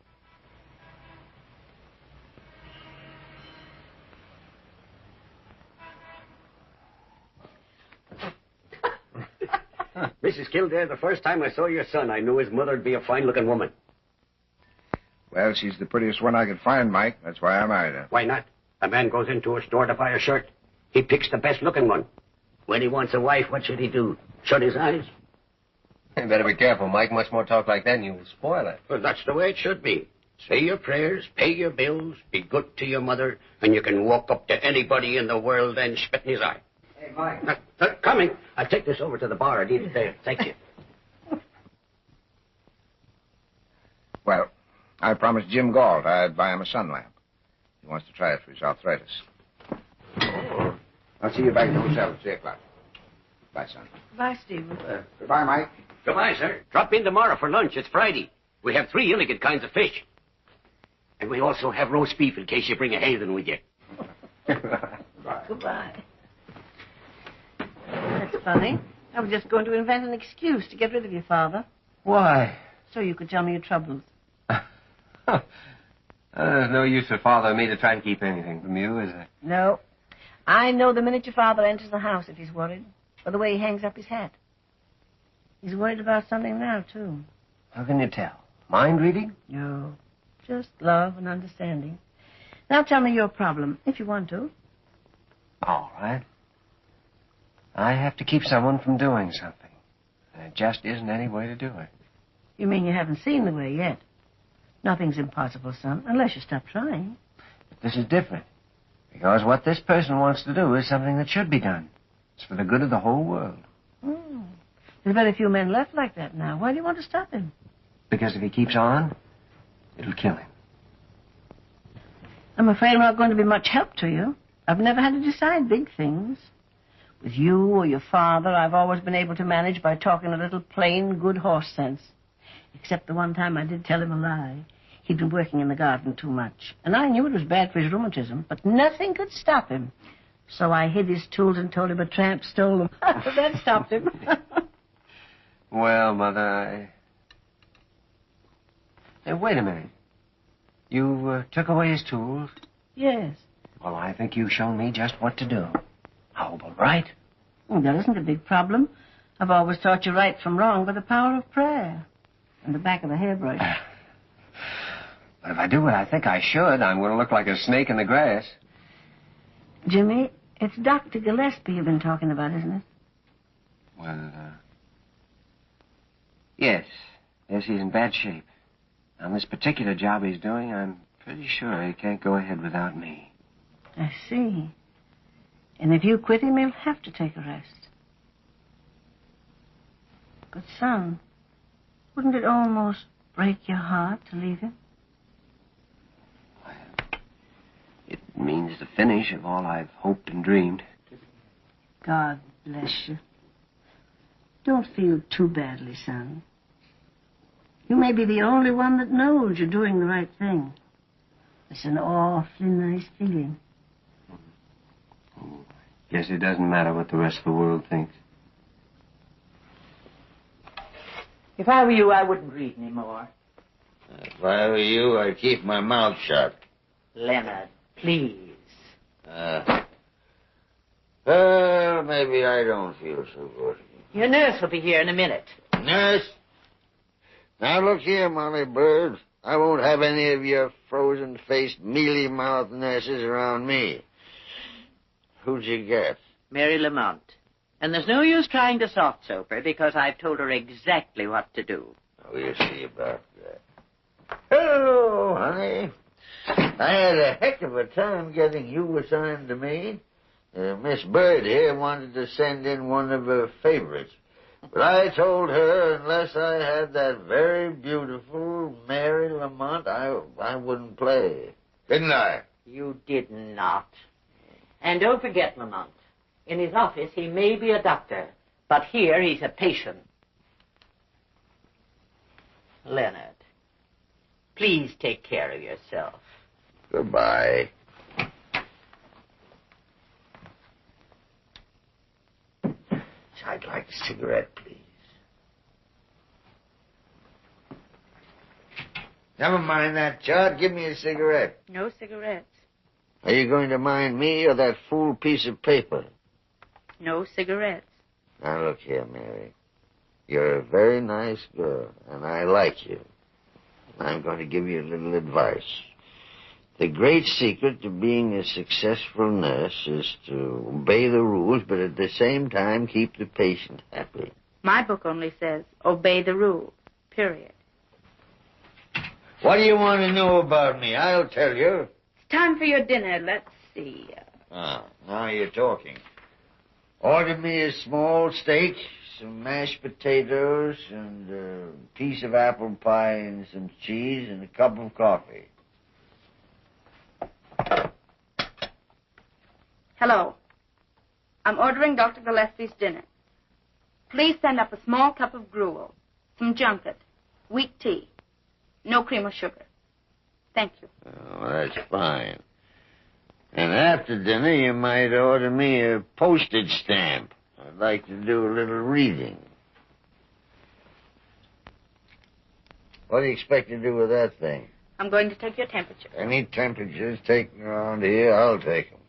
Mrs. Kildare, the first time I saw your son, I knew his mother'd be a fine-looking woman. Well, she's the prettiest one I could find, Mike. That's why I married her. Why not? A man goes into a store to buy a shirt. He picks the best-looking one. When he wants a wife, what should he do? Shut his eyes? You better be careful, Mike. Much more talk like that and you'll spoil it. Well, that's the way it should be. Say your prayers, pay your bills, be good to your mother, and you can walk up to anybody in the world and spit in his eye. Hey, Mike. Coming. I'll take this over to the bar. I need it there. Thank you. Well, I promised Jim Galt I'd buy him a sun lamp. He wants to try it for his arthritis. I'll see you back at the hotel at 3 o'clock. Bye, son. Bye, Stephen. Goodbye, Mike. Goodbye, sir. Drop in tomorrow for lunch. It's Friday. We have 3 elegant kinds of fish. And we also have roast beef in case you bring a heathen with you. Bye. Goodbye. That's funny. I was just going to invent an excuse to get rid of your father. Why? So you could tell me your troubles. There's no use for Father or me to try and keep anything from you, is there? No. I know the minute your father enters the house if he's worried, or the way he hangs up his hat. He's worried about something now, too. How can you tell? Mind reading? No. Just love and understanding. Now tell me your problem, if you want to. All right. I have to keep someone from doing something. And there just isn't any way to do it. You mean you haven't seen the way yet? Nothing's impossible, son, unless you stop trying. But this is different. Because what this person wants to do is something that should be done. It's for the good of the whole world. There's very few men left like that now. Why do you want to stop him? Because if he keeps on, it'll kill him. I'm afraid I'm not going to be much help to you. I've never had to decide big things. With you or your father, I've always been able to manage by talking a little plain, good horse sense. Except the one time I did tell him a lie. He'd been working in the garden too much. And I knew it was bad for his rheumatism, but nothing could stop him. So I hid his tools and told him a tramp stole them. That stopped him. Well, Mother, Hey, wait a minute. You took away his tools? Yes. Well, I think you've shown me just what to do. How about right? Well, that isn't a big problem. I've always taught you right from wrong by the power of prayer and the back of the hairbrush. But if I do what I think I should, I'm going to look like a snake in the grass. Jimmy, it's Dr. Gillespie you've been talking about, isn't it? Well, yes. Yes, he's in bad shape. On this particular job he's doing, I'm pretty sure he can't go ahead without me. I see. And if you quit him, he'll have to take a rest. But, son, wouldn't it almost break your heart to leave him? It means the finish of all I've hoped and dreamed. God bless you. Don't feel too badly, son. You may be the only one that knows you're doing the right thing. It's an awfully nice feeling. Guess it doesn't matter what the rest of the world thinks. If I were you, I wouldn't read anymore. If I were you, I'd keep my mouth shut. Leonard, please. Well, maybe I don't feel so good. Your nurse will be here in a minute. Nurse? Now look here, Molly Bird. I won't have any of your frozen-faced, mealy-mouthed nurses around me. Who'd you get? Mary Lamont. And there's no use trying to soft-soap her because I've told her exactly what to do. We'll see about that. Hello, honey. I had a heck of a time getting you assigned to me. Miss Bird here wanted to send in one of her favorites. But I told her unless I had that very beautiful Mary Lamont, I wouldn't play. Didn't I? You did not. And don't forget, Lamont. In his office, he may be a doctor, but here he's a patient. Leonard, please take care of yourself. Goodbye. I'd like a cigarette, please. Never mind that, Chard. Give me a cigarette. No cigarettes. Are you going to mind me or that fool piece of paper? No cigarettes. Now, look here, Mary. You're a very nice girl, and I like you. I'm going to give you a little advice. The great secret to being a successful nurse is to obey the rules, but at the same time keep the patient happy. My book only says, obey the rules, period. What do you want to know about me? I'll tell you. It's time for your dinner. Let's see. Now you're talking. Order me a small steak, some mashed potatoes, and a piece of apple pie and some cheese, and a cup of coffee. Hello. I'm ordering Dr. Gillespie's dinner. Please send up a small cup of gruel, some junket, weak tea, no cream or sugar. Thank you. Oh, that's fine. And after dinner, you might order me a postage stamp. I'd like to do a little reading. What do you expect to do with that thing? I'm going to take your temperature. Any temperatures taken around here, I'll take them.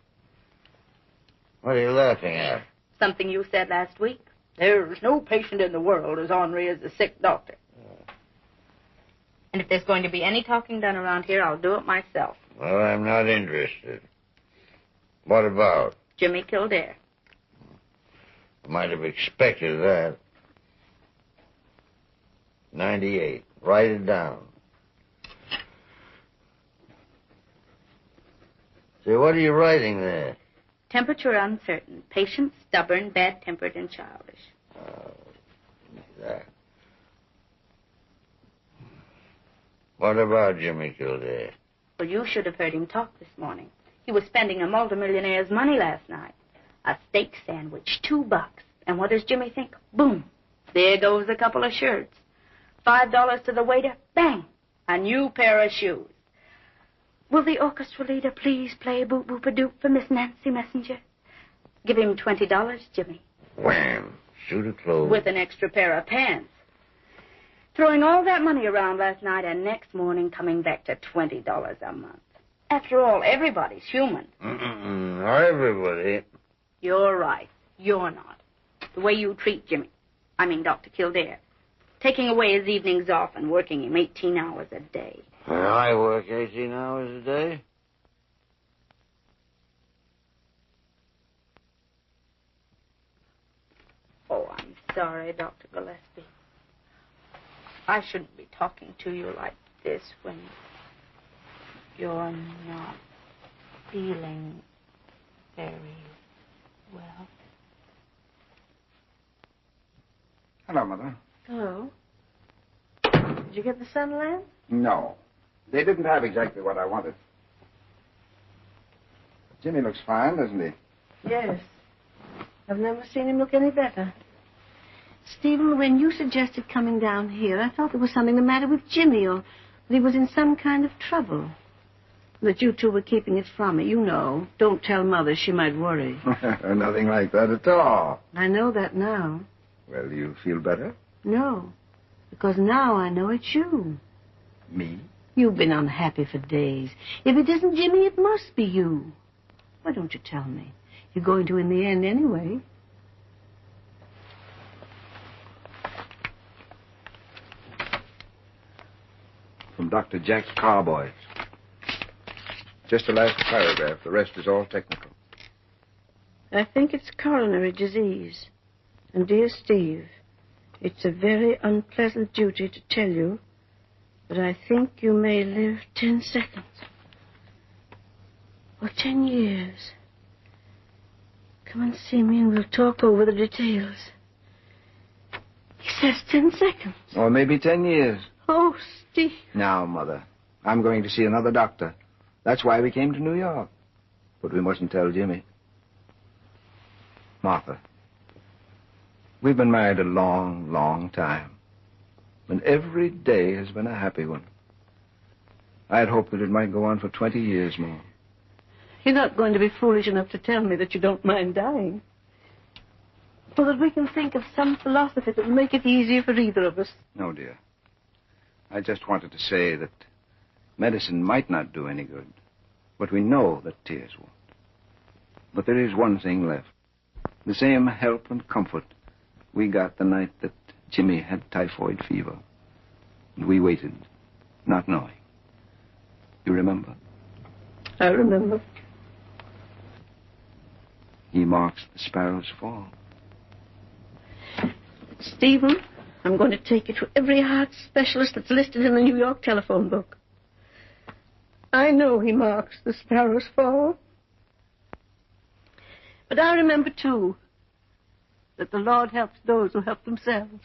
What are you laughing at? Something you said last week. There's no patient in the world as ornery as a sick doctor. And if there's going to be any talking done around here, I'll do it myself. Well, I'm not interested. What about? Jimmy Kildare. I might have expected that. 98. Write it down. Say, what are you writing there? Temperature uncertain. Patient stubborn, bad-tempered, and childish. That. What about Jimmy Kildare? Well, you should have heard him talk this morning. He was spending a multimillionaire's money last night. A steak sandwich, $2. And what does Jimmy think? Boom. There goes a couple of shirts. $5 to the waiter. Bang. A new pair of shoes. Will the orchestra leader please play Boop Boop a Doop for Miss Nancy Messenger? Give him $20, Jimmy. Wham. Suit of clothes. With an extra pair of pants. Throwing all that money around last night and next morning coming back to $20 a month. After all, everybody's human. Not everybody. You're right. You're not. The way you treat Jimmy. I mean Dr. Kildare. Taking away his evenings off and working him 18 hours a day. Well, I work 18 hours a day. Oh, I'm sorry, Dr. Gillespie. I shouldn't be talking to you like this when you're not feeling very well. Hello, Mother. Hello. Did you get the sun lamp? No. They didn't have exactly what I wanted. Jimmy looks fine, doesn't he? Yes. I've never seen him look any better. Stephen, when you suggested coming down here, I thought there was something the matter with Jimmy, or that he was in some kind of trouble. That you two were keeping it from me. You know. Don't tell Mother. She might worry. Nothing like that at all. I know that now. Well, do you feel better? No. Because now I know it's you. Me? You've been unhappy for days. If it isn't Jimmy, it must be you. Why don't you tell me? You're going to in the end anyway. From Dr. Jack Carboy. Just the last paragraph. The rest is all technical. I think it's coronary disease. And dear Steve, it's a very unpleasant duty to tell you, but I think you may live 10 seconds. Or 10 years. Come and see me and we'll talk over the details. He says 10 seconds. Or maybe 10 years. Oh, Steve. Now, Mother, I'm going to see another doctor. That's why we came to New York. But we mustn't tell Jimmy. Martha, we've been married a long, long time. And every day has been a happy one. I had hoped that it might go on for 20 years more. You're not going to be foolish enough to tell me that you don't mind dying. So that we can think of some philosophy that will make it easier for either of us. No, dear. I just wanted to say that medicine might not do any good, but we know that tears won't. But there is one thing left. The same help and comfort we got the night that Jimmy had typhoid fever. And we waited, not knowing. You remember? I remember. He marks the sparrow's fall. Stephen, I'm going to take you to every heart specialist that's listed in the New York telephone book. I know he marks the sparrow's fall. But I remember, too, that the Lord helps those who help themselves.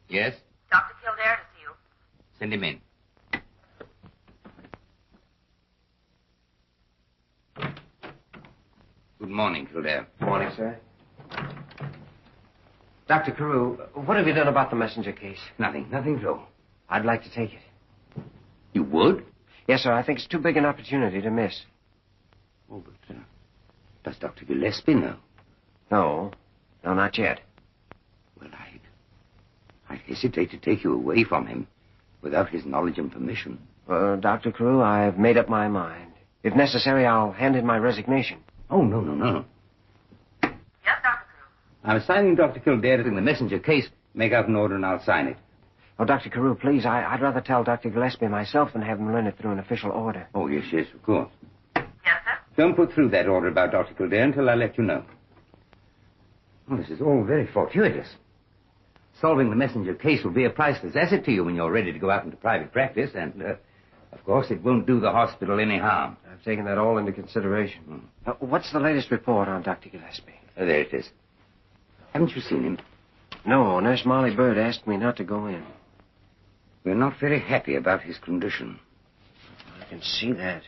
Yes? Dr. Kildare to see you. Send him in. Good morning, Kildare. Morning, sir. Dr. Carew, what have you done about the messenger case? Nothing, Joe. I'd like to take it. You would? Yes, sir. I think it's too big an opportunity to miss. Oh, but does Dr. Gillespie know? No, not yet. Well, I'd hesitate to take you away from him without his knowledge and permission. Dr. Carew, I've made up my mind. If necessary, I'll hand in my resignation. Oh, no. Yes, Dr. Carew. I'm assigning Dr. Kildare in the messenger case. Make out an order and I'll sign it. Oh, Dr. Carew, please, I'd rather tell Dr. Gillespie myself than have him learn it through an official order. Oh, yes, of course. Yes, sir? Don't put through that order about Dr. Kildare until I let you know. Oh, this is all very fortuitous. Solving the messenger case will be a priceless asset to you when you're ready to go out into private practice, and, of course, it won't do the hospital any harm. I've taken that all into consideration. What's the latest report on Dr. Gillespie? There it is. Haven't you seen him? No, Nurse Molly Bird asked me not to go in. We're not very happy about his condition. I can see that.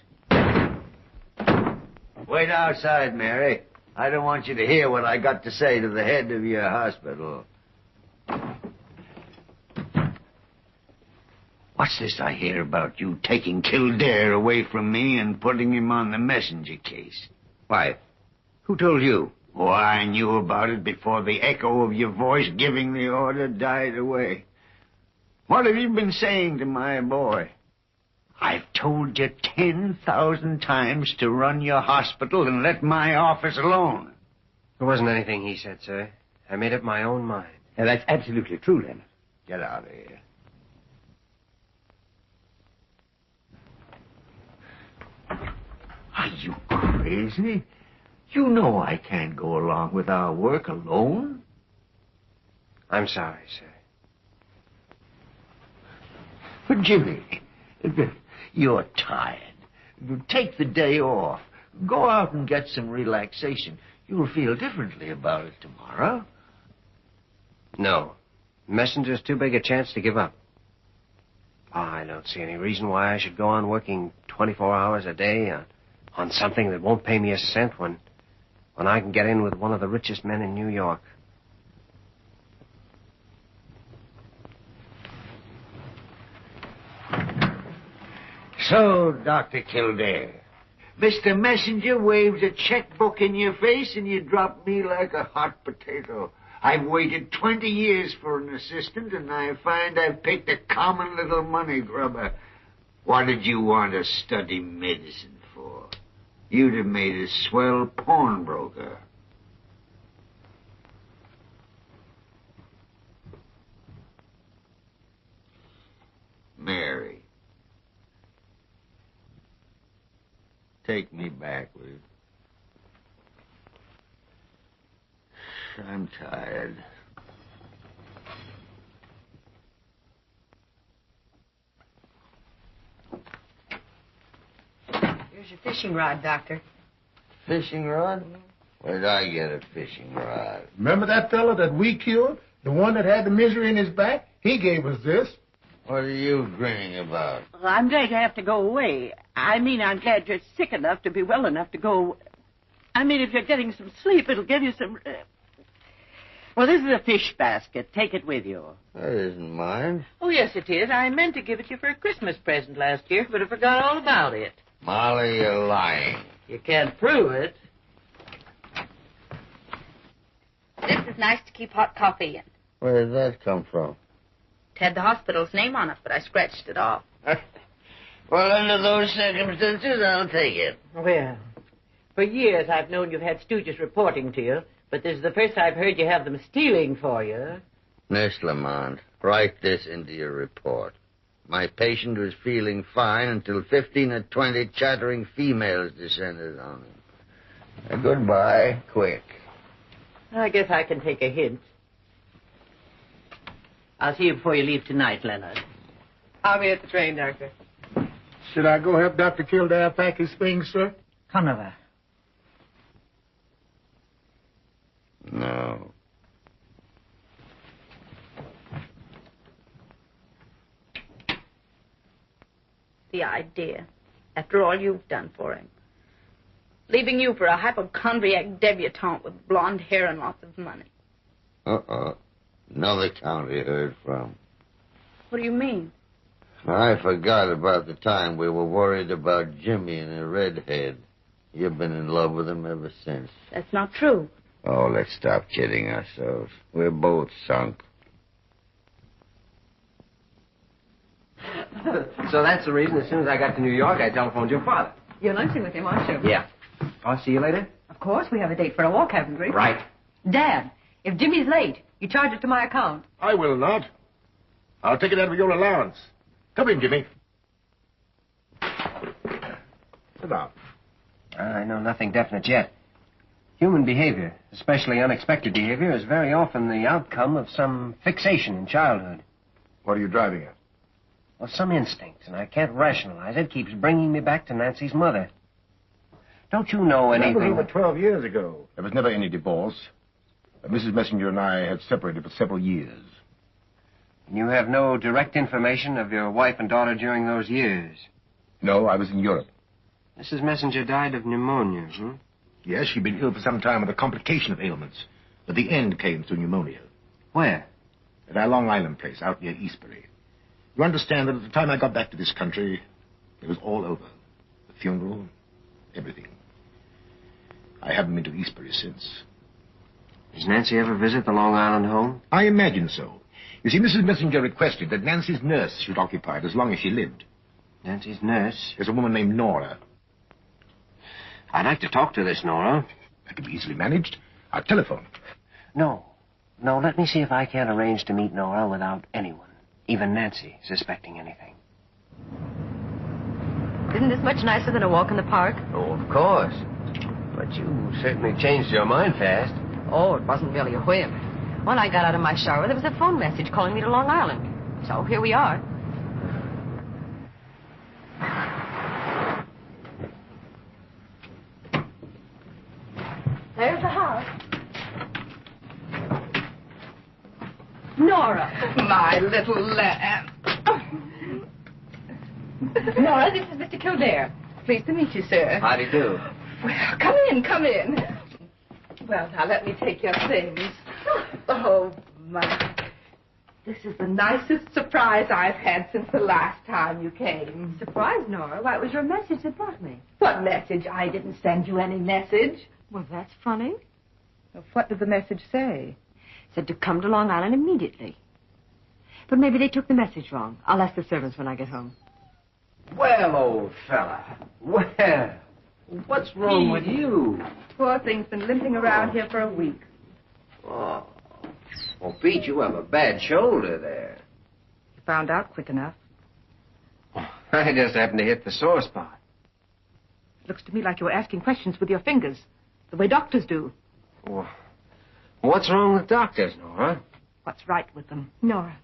Wait outside, Mary. I don't want you to hear what I got to say to the head of your hospital. What's this I hear about you taking Kildare away from me and putting him on the messenger case? Why, who told you? Oh, I knew about it before the echo of your voice giving the order died away. What have you been saying to my boy? I've told you 10,000 times to run your hospital and let my office alone. There wasn't anything he said, sir. I made up my own mind. Yeah, that's absolutely true, Leonard. Get out of here. Are you crazy? You know I can't go along with our work alone. I'm sorry, sir. But, Jimmy, you're tired. Take the day off. Go out and get some relaxation. You'll feel differently about it tomorrow. No. Messenger's too big a chance to give up. I don't see any reason why I should go on working 24 hours a day on something that won't pay me a cent when I can get in with one of the richest men in New York. So, Dr. Kildare, Mr. Messenger waves a checkbook in your face and you drop me like a hot potato. I've waited 20 years for an assistant, and I find I've picked a common little money grubber. What did you want to study medicine for? You'd have made a swell pawnbroker. Mary, take me back, will you? I'm tired. Here's your fishing rod, Doctor. Fishing rod? Where'd I get a fishing rod? Remember that fellow that we killed? The one that had the misery in his back? He gave us this. What are you grinning about? Well, I'm glad you have to go away. I mean, I'm glad you're sick enough to be well enough to go. I mean, if you're getting some sleep, it'll give you some... Well, this is a fish basket. Take it with you. That isn't mine. Oh, yes, it is. I meant to give it you for a Christmas present last year, but I forgot all about it. Molly, you're lying. You can't prove it. This is nice to keep hot coffee in. Where did that come from? It had the hospital's name on it, but I scratched it off. Well, under those circumstances, I'll take it. Well, for years I've known you've had stooges reporting to you, but this is the first I've heard you have them stealing for you. Miss Lamont, write this into your report. My patient was feeling fine until 15 or 20 chattering females descended on him. Goodbye, quick. I guess I can take a hint. I'll see you before you leave tonight, Leonard. I'll be at the train, Doctor. Should I go help Dr. Kildare pack his things, sir? Come over. No. The idea, after all you've done for him. Leaving you for a hypochondriac debutante with blonde hair and lots of money. Another county heard from. What do you mean? I forgot about the time we were worried about Jimmy and a redhead. You've been in love with him ever since. That's not true. Oh, let's stop kidding ourselves. We're both sunk. So that's the reason as soon as I got to New York, I telephoned your father. You're lunching with him, aren't you? Yeah. I'll see you later? Of course. We have a date for a walk, haven't we? Right. Dad, if Jimmy's late, you charge it to my account. I will not. I'll take it out of your allowance. Come in, Jimmy. Sit down. I know nothing definite yet. Human behavior, especially unexpected behavior, is very often the outcome of some fixation in childhood. What are you driving at? Well, some instinct, and I can't rationalize it, keeps bringing me back to Nancy's mother. Don't you know That anything? was over 12 years ago. There was never any divorce. Mrs. Messenger and I had separated for several years. You have no direct information of your wife and daughter during those years? No, I was in Europe. Mrs. Messenger died of pneumonia, hmm? Yes, she'd been ill for some time with a complication of ailments. But the end came through pneumonia. Where? At our Long Island place, out near Eastbury. You understand that at the time I got back to this country, it was all over. The funeral, everything. I haven't been to Eastbury since. Does Nancy ever visit the Long Island home? I imagine so. You see, Mrs. Messenger requested that Nancy's nurse should occupy it as long as she lived. Nancy's nurse? There's a woman named Nora. I'd like to talk to this Nora. That could be easily managed. I'll telephone. No, let me see if I can't arrange to meet Nora without anyone, even Nancy, suspecting anything. Isn't this much nicer than a walk in the park? Oh, of course. But you certainly changed your mind fast. Oh, it wasn't really a whim. When I got out of my shower, there was a phone message calling me to Long Island. So here we are. There's the house. Nora. My little lamb. Nora, this is Mr. Kildare. Pleased to meet you, sir. How do you do? Well, come in, come in. Well, now, let me take your things. Oh, my. This is the nicest surprise I've had since the last time you came. Surprise, Nora? Why, it was your message that brought me. What message? I didn't send you any message. Well, that's funny. Well, what did the message say? Said to come to Long Island immediately. But maybe they took the message wrong. I'll ask the servants when I get home. Well, old fella. Well, what's wrong with you? Poor thing's been limping around here for a week. Oh. Well, Pete, you have a bad shoulder there. You found out quick enough. I just happened to hit the sore spot. It looks to me like you were asking questions with your fingers, the way doctors do. Well, what's wrong with doctors, Nora? What's right with them? Nora.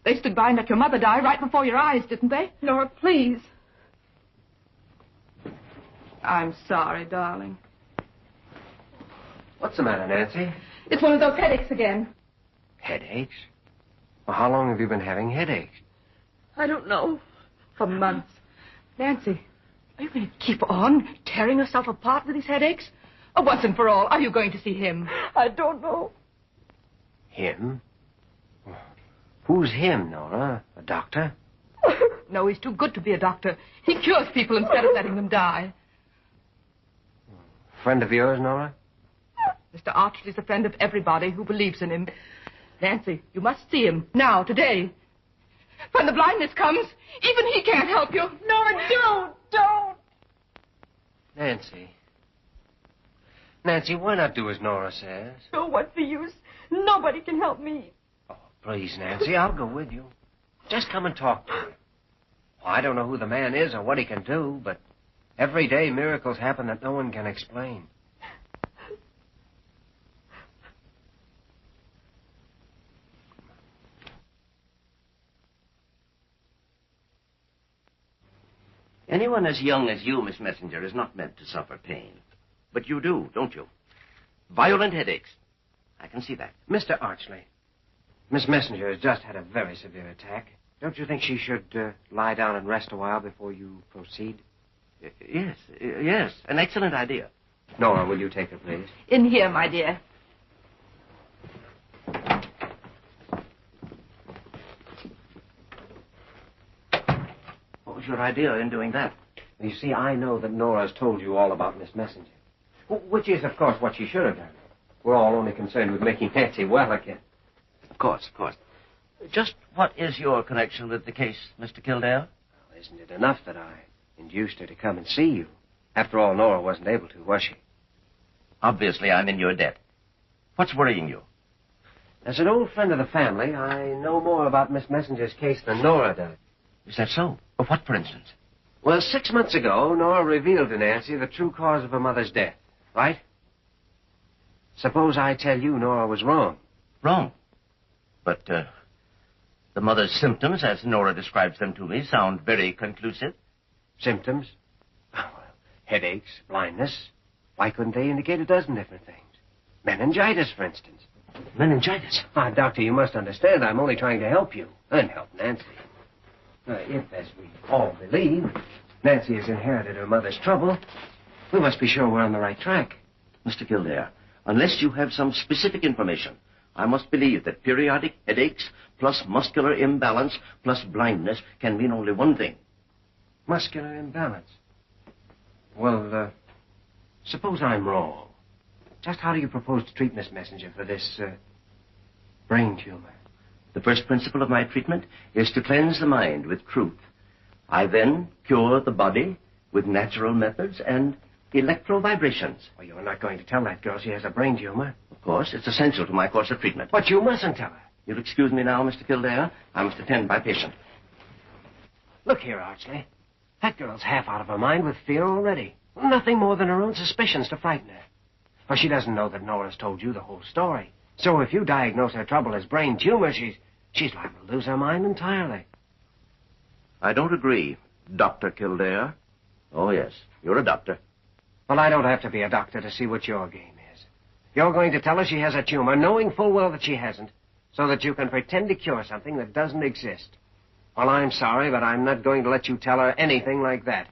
They stood by and let your mother die right before your eyes, didn't they? Nora, please. I'm sorry, darling. What's the matter, Nancy? It's one of those headaches again. Headaches? Well, how long have you been having headaches? I don't know. For months. Nancy, are you going to keep on tearing yourself apart with these headaches? Or once and for all, are you going to see him? I don't know. Him? Who's him, Nora? A doctor? No, he's too good to be a doctor. He cures people instead of letting them die. Friend of yours, Nora? Mr. Archley's a friend of everybody who believes in him. Nancy, you must see him. Now, today. When the blindness comes, even he can't help you. Nora, don't! Nancy. Nancy, why not do as Nora says? Oh, what's the use? Nobody can help me. Please, Nancy, I'll go with you. Just come and talk to me. Well, I don't know who the man is or what he can do, but every day miracles happen that no one can explain. Anyone as young as you, Miss Messenger, is not meant to suffer pain. But you do, don't you? Violent headaches. I can see that. Mr. Archley, Miss Messenger has just had a very severe attack. Don't you think she should lie down and rest a while before you proceed? Yes. An excellent idea. Nora, will you take her, please? In here, my dear. What was your idea in doing that? You see, I know that Nora's told you all about Miss Messenger. Which is, of course, what she should have done. We're all only concerned with making Nancy well again. Of course. Just what is your connection with the case, Mr. Kildare? Well, isn't it enough that I induced her to come and see you? After all, Nora wasn't able to, was she? Obviously, I'm in your debt. What's worrying you? As an old friend of the family, I know more about Miss Messenger's case than Nora does. Is that so? Of what, for instance? Well, 6 months ago, Nora revealed to Nancy the true cause of her mother's death, right? Suppose I tell you Nora was wrong. Wrong? But, the mother's symptoms, as Nora describes them to me, sound very conclusive. Symptoms? Oh, well, headaches, blindness. Why couldn't they indicate a dozen different things? Meningitis, for instance. Meningitis? Doctor, you must understand I'm only trying to help you and help Nancy. If, as we all believe, Nancy has inherited her mother's trouble, we must be sure we're on the right track. Mr. Kildare, unless you have some specific information, I must believe that periodic headaches plus muscular imbalance plus blindness can mean only one thing. Muscular imbalance? Well, suppose I'm wrong. Just how do you propose to treat Miss Messenger for this, brain tumor? The first principle of my treatment is to cleanse the mind with truth. I then cure the body with natural methods and electrovibrations. Well, you're not going to tell that girl she has a brain tumor. Of course, it's essential to my course of treatment. But you mustn't tell her. You'll excuse me now, Mr. Kildare. I must attend my patient. Look here, Archley. That girl's half out of her mind with fear already. Nothing more than her own suspicions to frighten her. For she doesn't know that Nora's told you the whole story. So if you diagnose her trouble as brain tumor, she's liable to lose her mind entirely. I don't agree, Dr. Kildare. Oh, yes, you're a doctor. Well, I don't have to be a doctor to see what your game is. You're going to tell her she has a tumor, knowing full well that she hasn't, so that you can pretend to cure something that doesn't exist. Well, I'm sorry, but I'm not going to let you tell her anything like that.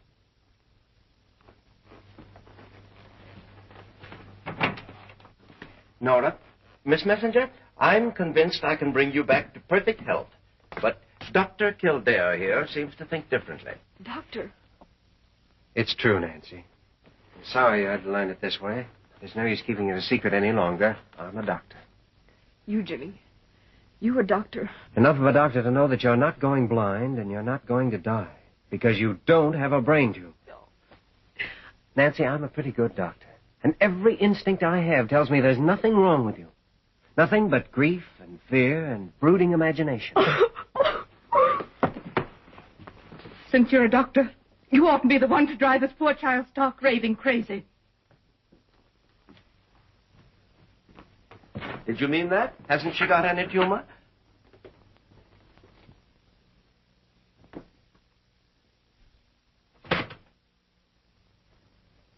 Nora, Miss Messenger, I'm convinced I can bring you back to perfect health. But Dr. Kildare here seems to think differently. Doctor. It's true, Nancy. I'm sorry you had to learn it this way. There's no use keeping it a secret any longer. I'm a doctor. You, Jimmy. You a doctor. Enough of a doctor to know that you're not going blind and you're not going to die because you don't have a brain tumor. No. Nancy, I'm a pretty good doctor. And every instinct I have tells me there's nothing wrong with you. Nothing but grief and fear and brooding imagination. Since you're a doctor, you oughtn't be the one to drive this poor child stark raving crazy. Did you mean that? Hasn't she got any tumor?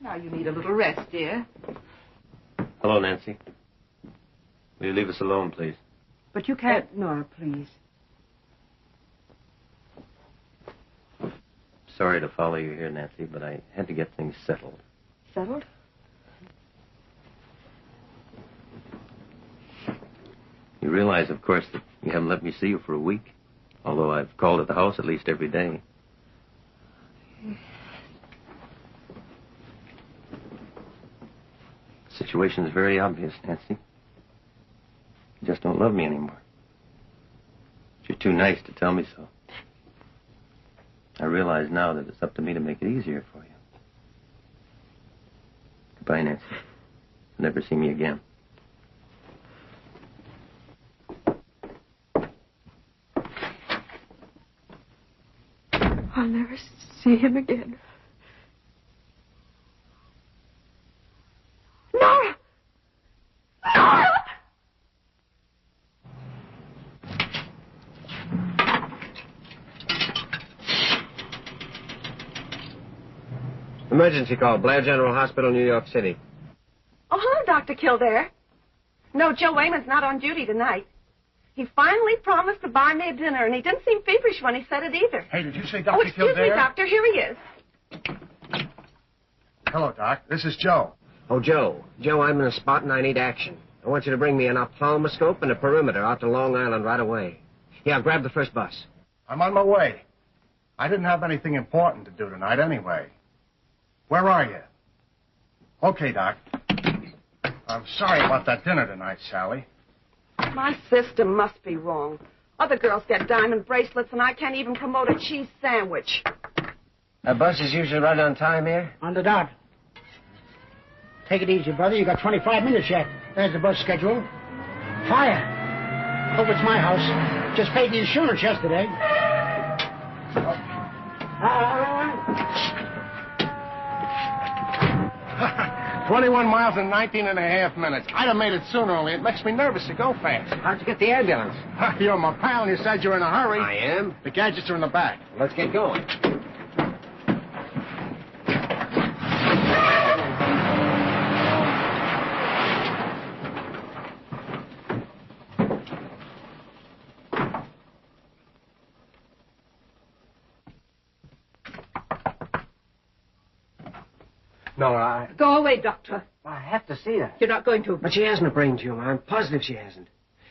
Now you need a little rest, dear. Hello, Nancy. Will you leave us alone, please? But you can't... Nora, please. Sorry to follow you here, Nancy, but I had to get things settled. Settled? You realize, of course, that you haven't let me see you for a week, although I've called at the house at least every day. The situation is very obvious, Nancy. You just don't love me anymore. You're too nice to tell me so. I realize now that it's up to me to make it easier for you. Goodbye, Nancy. You'll never see me again. I'll never see him again. Nora! Nora! Emergency call, Blair General Hospital, New York City. Oh, hello, Dr. Kildare. No, Joe Wayman's not on duty tonight. He finally promised to buy me a dinner, and he didn't seem feverish when he said it either. Hey, did you say Oh, Dr. excuse Kildare? me, Doctor. Here he is. Hello, Doc. This is Joe. Oh, Joe. Joe, I'm in a spot and I need action. I want you to bring me an ophthalmoscope and a perimeter out to Long Island right away. Yeah, grab the first bus. I'm on my way. I didn't have anything important to do tonight anyway. Where are you? Okay, Doc. I'm sorry about that dinner tonight, Sally. My system must be wrong. Other girls get diamond bracelets, and I can't even promote a cheese sandwich. That bus is usually right on time here? On the dot. Take it easy, brother. You got 25 minutes yet. There's the bus schedule. Fire. Hope it's my house. Just paid the insurance yesterday. 21 miles in 19 and a half minutes. I'd have made it sooner, only it makes me nervous to go fast. How'd you get the ambulance? You're my pal, and you said you're in a hurry. I am. The gadgets are in the back. Let's get going. No, Go away, Doctor. I have to see her. You're not going to. But she hasn't a brain tumor. I'm positive she hasn't.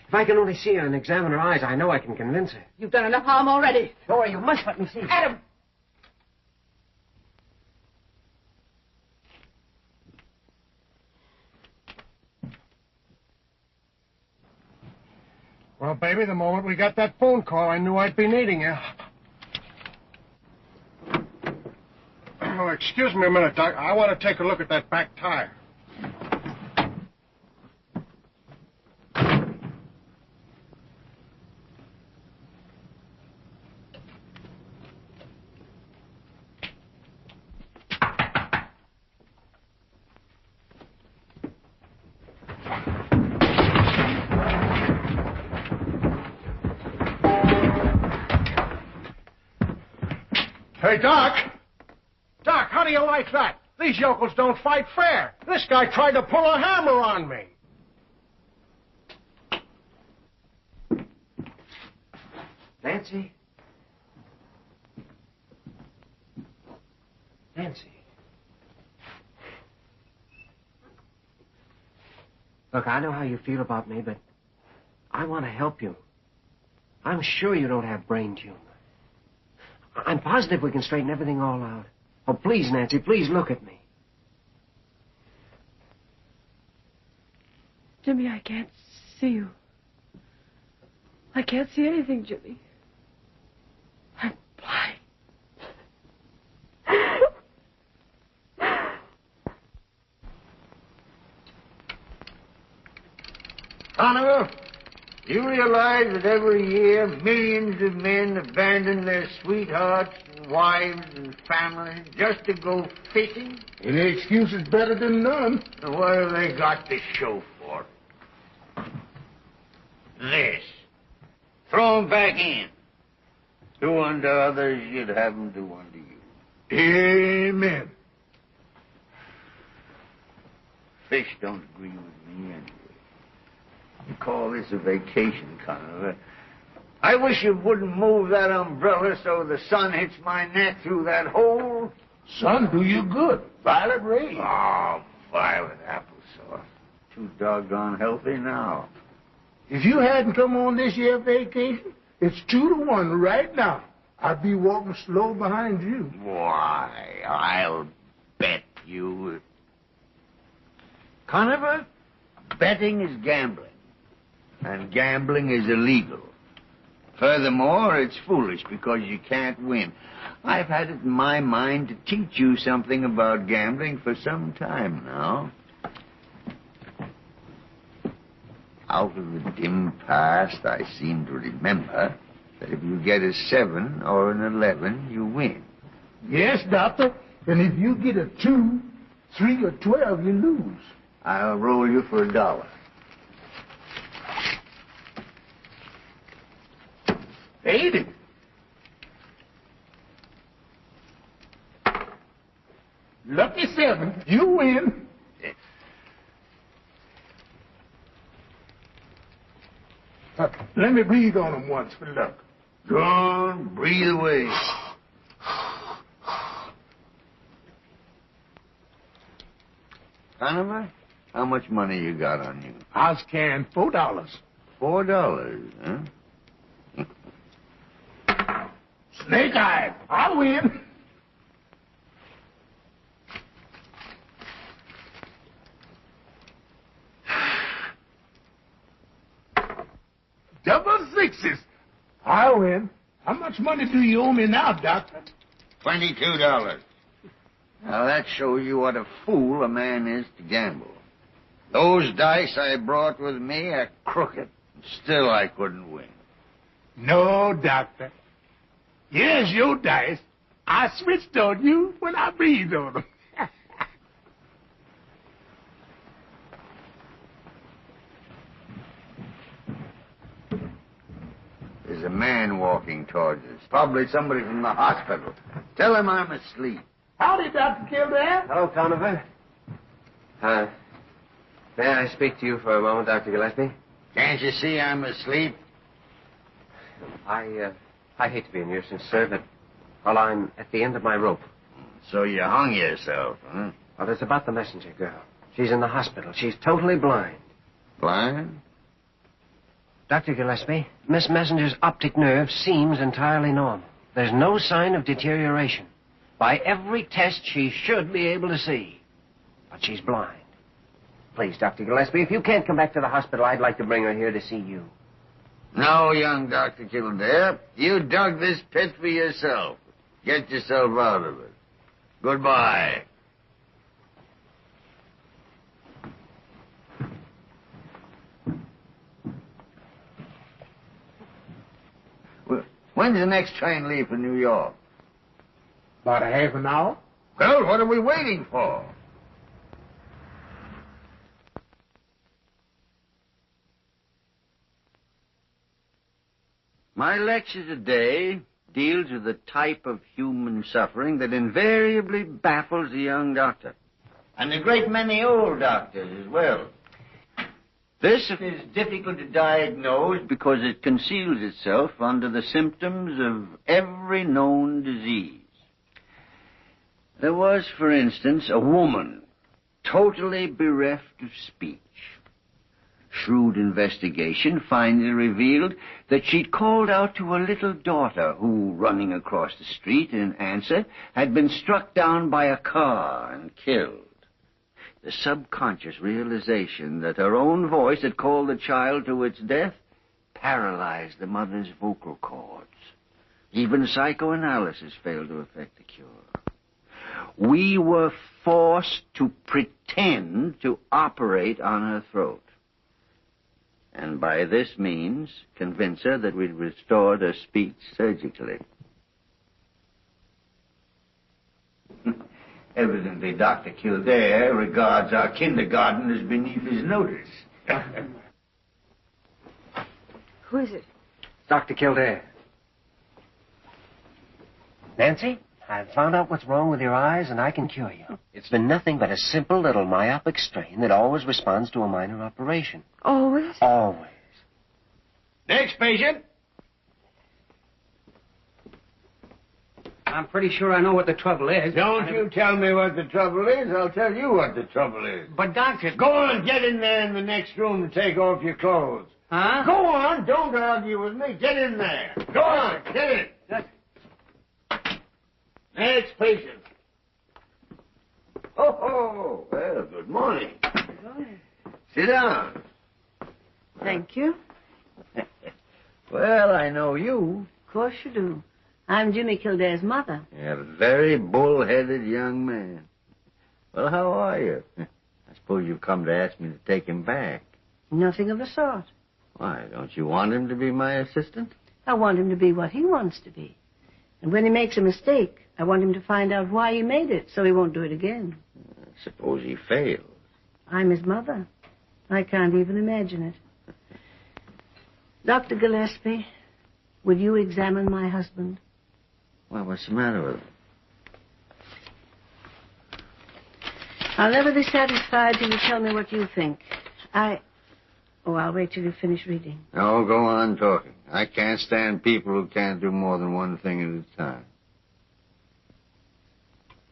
If I can only see her and examine her eyes, I know I can convince her. You've done enough harm already. Nora, you must let me see her. Adam! Well, baby, the moment we got that phone call, I knew I'd be needing you. Oh, excuse me a minute, Doc. I want to take a look at that back tire. Hey, Doc! Doc, how do you like that? These yokels don't fight fair. This guy tried to pull a hammer on me. Nancy? Nancy? Look, I know how you feel about me, but I want to help you. I'm sure you don't have brain tumor. I'm positive we can straighten everything all out. Oh, please, Nancy, please look at me. Jimmy, I can't see you. I can't see anything, Jimmy. I'm blind. Conover, you realize that every year millions of men abandon their sweethearts and wives and families just to go fishing? Any excuse is better than none. And what have they got to show for it? This. Throw 'em back in. Do unto others, you'd have 'em do unto you. Amen. Fish don't agree with me anyway. You call this a vacation, Conover. I wish you wouldn't move that umbrella so the sun hits my neck through that hole. Sun do you good. Violet rays. Oh, violet applesauce. Too doggone healthy now. If you hadn't come on this year vacation, it's 2-1 right now. I'd be walking slow behind you. Why, I'll bet you. Conover, betting is gambling. And gambling is illegal. Furthermore, it's foolish because you can't win. I've had it in my mind to teach you something about gambling for some time now. Out of the dim past, I seem to remember that if you get a 7 or an 11, you win. Yes, Doctor. And if you get a 2, 3, or 12, you lose. I'll roll you for $1. Ain't it? Lucky 7. You win. Let me breathe on him once for luck. Go on, breathe away. Conover, how much money you got on you? I was carrying $4. $4, huh? Snake eye. I win. Double 6s. I win. How much money do you owe me now, Doctor? $22. Now, that shows you what a fool a man is to gamble. Those dice I brought with me are crooked. Still, I couldn't win. No, Doctor. Here's your dice. I switched on you when I breathed on them. There's a man walking towards us. Probably somebody from the hospital. Tell him I'm asleep. Howdy, Dr. Kildare. Hello, Conover. May I speak to you for a moment, Dr. Gillespie? Can't you see I'm asleep? I hate to be a nuisance, sir, but, well, I'm at the end of my rope. So you hung yourself, huh? Well, it's about the messenger girl. She's in the hospital. She's totally blind. Blind? Dr. Gillespie, Miss Messenger's optic nerve seems entirely normal. There's no sign of deterioration. By every test, she should be able to see. But she's blind. Please, Dr. Gillespie, if you can't come back to the hospital, I'd like to bring her here to see you. No, young Dr. Kildare. You dug this pit for yourself. Get yourself out of it. Goodbye. When's the next train leave for New York? About a half an hour. Well, what are we waiting for? My lecture today deals with the type of human suffering that invariably baffles the young doctor. And a great many old doctors as well. This is difficult to diagnose because it conceals itself under the symptoms of every known disease. There was, for instance, a woman totally bereft of speech. Shrewd investigation finally revealed that she'd called out to a little daughter who, running across the street in answer, had been struck down by a car and killed. The subconscious realization that her own voice had called the child to its death paralyzed the mother's vocal cords. Even psychoanalysis failed to effect the cure. We were forced to pretend to operate on her throat, and by this means convince her that we'd restored her speech surgically. Evidently, Dr. Kildare regards our kindergarten as beneath his notice. Who is it? Dr. Kildare. Nancy, I've found out what's wrong with your eyes, and I can cure you. It's been nothing but a simple little myopic strain that always responds to a minor operation. Always? Always. Next patient. I'm pretty sure I know what the trouble is. Don't you tell me what the trouble is. I'll tell you what the trouble is. But, Doctor... Go on, get in there in the next room and take off your clothes. Huh? Go on, don't argue with me. Get in there. Go on, get in. Next patient. Oh, well, good morning. Good morning. Sit down. Thank you. Well, I know you. Of course you do. I'm Jimmy Kildare's mother. You're a very bull-headed young man. Well, how are you? I suppose you've come to ask me to take him back. Nothing of the sort. Why, don't you want him to be my assistant? I want him to be what he wants to be. And when he makes a mistake, I want him to find out why he made it so he won't do it again. Suppose he fails. I'm his mother. I can't even imagine it. Dr. Gillespie, would you examine my husband? Well, what's the matter with him? I'll never be satisfied till you tell me what you think. I'll wait till you finish reading. No, go on talking. I can't stand people who can't do more than one thing at a time.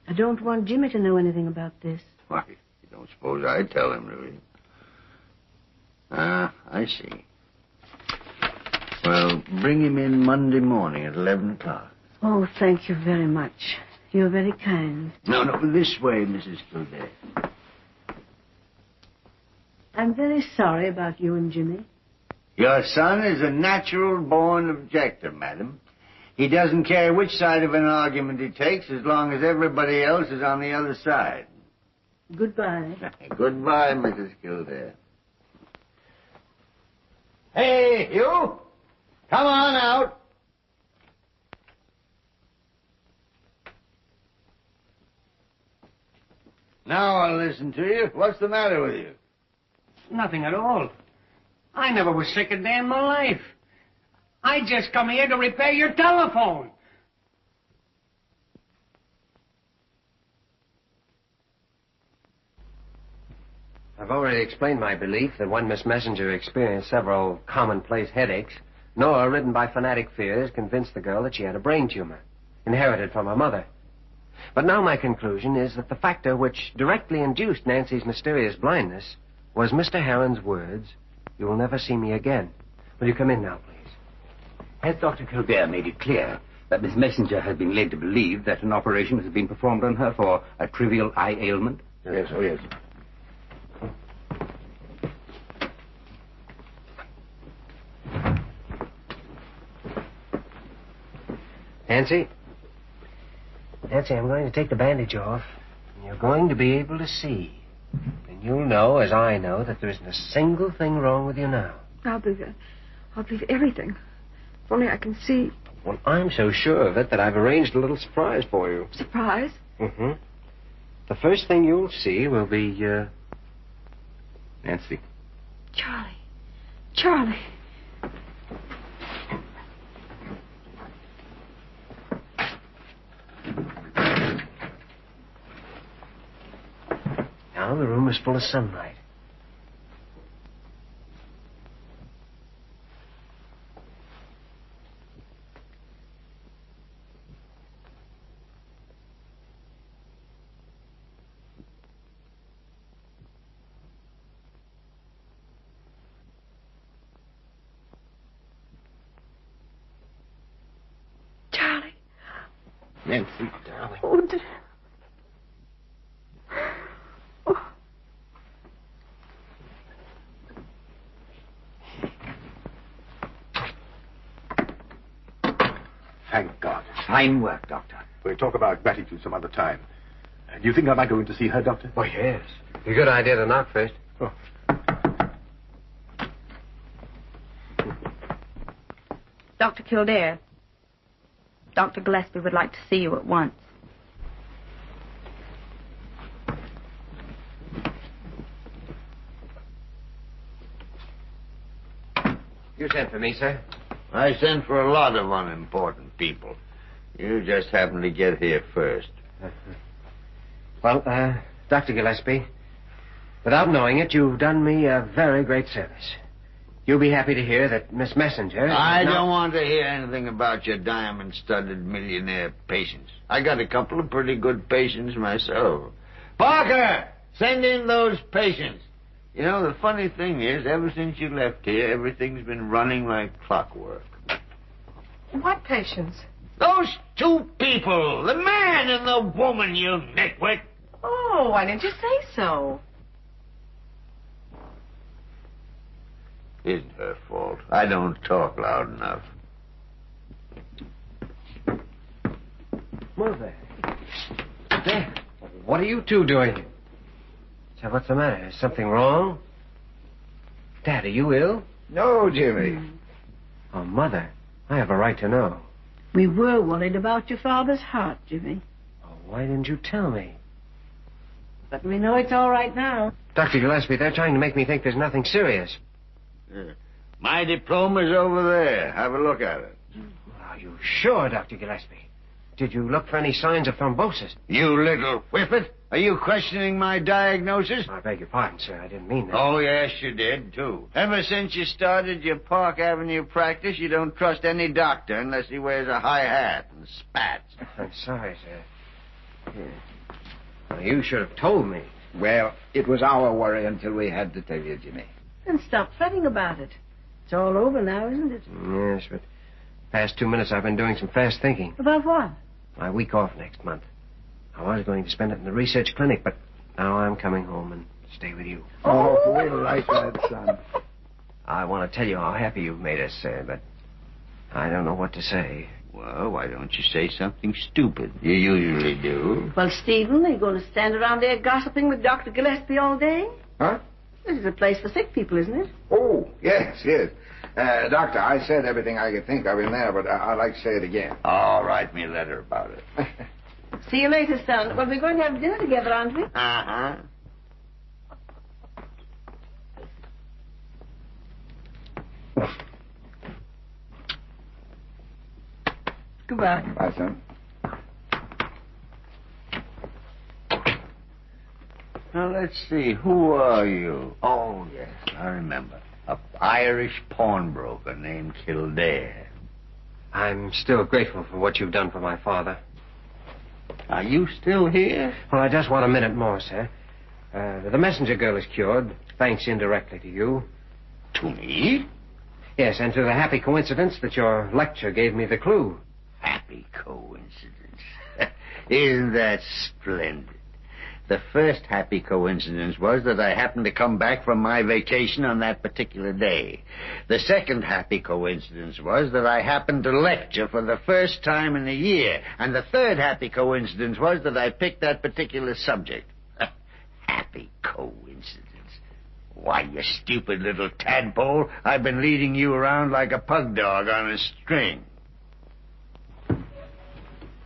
I don't want Jimmy to know anything about this. Why, you don't suppose I'd tell him, do you? I see. Well, bring him in Monday morning at 11 o'clock. Oh, thank you very much. You're very kind. No, this way, Mrs. Kildare. I'm very sorry about you and Jimmy. Your son is a natural-born objector, madam. He doesn't care which side of an argument he takes as long as everybody else is on the other side. Goodbye. Goodbye, Mrs. Kildare. Hey, you! Come on out. Now I'll listen to you. What's the matter with you? Nothing at all. I never was sick a day in my life. I just come here to repair your telephone. I've already explained my belief that when Miss Messenger experienced several commonplace headaches, Nora, ridden by fanatic fears, convinced the girl that she had a brain tumor, inherited from her mother. But now my conclusion is that the factor which directly induced Nancy's mysterious blindness was Mr. Heron's words, "You will never see me again." Will you come in now, please? Has Dr. Kildare made it clear that Miss Messenger has been led to believe that an operation has been performed on her for a trivial eye ailment? Yes, oh yes. Nancy, I'm going to take the bandage off, and you're going to be able to see. And you'll know, as I know, that there isn't a single thing wrong with you now. I'll believe everything. If only I can see. Well, I'm so sure of it that I've arranged a little surprise for you. Surprise? Mm-hmm. The first thing you'll see will be, Nancy. Charlie. Now the room is full of sunlight. Nancy, darling. Oh, dear. Thank God. Fine work, Doctor. We'll talk about gratitude some other time. Do you think I might go in to see her, Doctor? Oh, yes. A good idea to knock first. Oh. Dr. Kildare, Dr. Gillespie would like to see you at once. You sent for me, sir? I sent for a lot of unimportant people. You just happened to get here first. Well, Dr. Gillespie, without knowing it, you've done me a very great service. You'll be happy to hear that Miss Messenger... I don't want to hear anything about your diamond-studded millionaire patients. I got a couple of pretty good patients myself. Parker, send in those patients. You know, the funny thing is, ever since you left here, everything's been running like clockwork. What patients? Those two people, the man and the woman, you nitwit. Oh, why didn't you say so? Isn't her fault. I don't talk loud enough. Mother. There. What are you two doing? So what's the matter? Is something wrong? Dad, are you ill? No, Jimmy. Oh, Mother, I have a right to know. We were worried about your father's heart, Jimmy. Oh, why didn't you tell me? But we know it's all right now. Dr. Gillespie, they're trying to make me think there's nothing serious. My diploma's over there. Have a look at it. Are you sure, Dr. Gillespie? Did you look for any signs of thrombosis? You little whippet. Are you questioning my diagnosis? I beg your pardon, sir. I didn't mean that. Oh, yes, you did, too. Ever since you started your Park Avenue practice, you don't trust any doctor unless he wears a high hat and spats. I'm sorry, sir. Well, you should have told me. Well, it was our worry until we had to tell you, Jimmy. Then stop fretting about it. It's all over now, isn't it? Yes, but past 2 minutes I've been doing some fast thinking. About what? My week off next month. I was going to spend it in the research clinic, but now I'm coming home and stay with you. Oh, we like that, son. I want to tell you how happy you've made us, sir, but I don't know what to say. Well, why don't you say something stupid? You usually do. Well, Stephen, are you going to stand around there gossiping with Dr. Gillespie all day? Huh? This is a place for sick people, isn't it? Oh, yes. Doctor, I said everything I could think of in there, but I'd like to say it again. Oh, write me a letter about it. See you later, son. Well, we're going to have dinner together, aren't we? Uh-huh. Goodbye. Bye, son. Now, let's see. Who are you? Oh, yes, I remember. An Irish pawnbroker named Kildare. I'm still grateful for what you've done for my father. Are you still here? Well, I just want a minute more, sir. The messenger girl is cured, thanks indirectly to you. To me? Yes, and to the happy coincidence that your lecture gave me the clue. Happy coincidence. Isn't that splendid? The first happy coincidence was that I happened to come back from my vacation on that particular day. The second happy coincidence was that I happened to lecture for the first time in a year. And the third happy coincidence was that I picked that particular subject. Happy coincidence. Why, you stupid little tadpole, I've been leading you around like a pug dog on a string.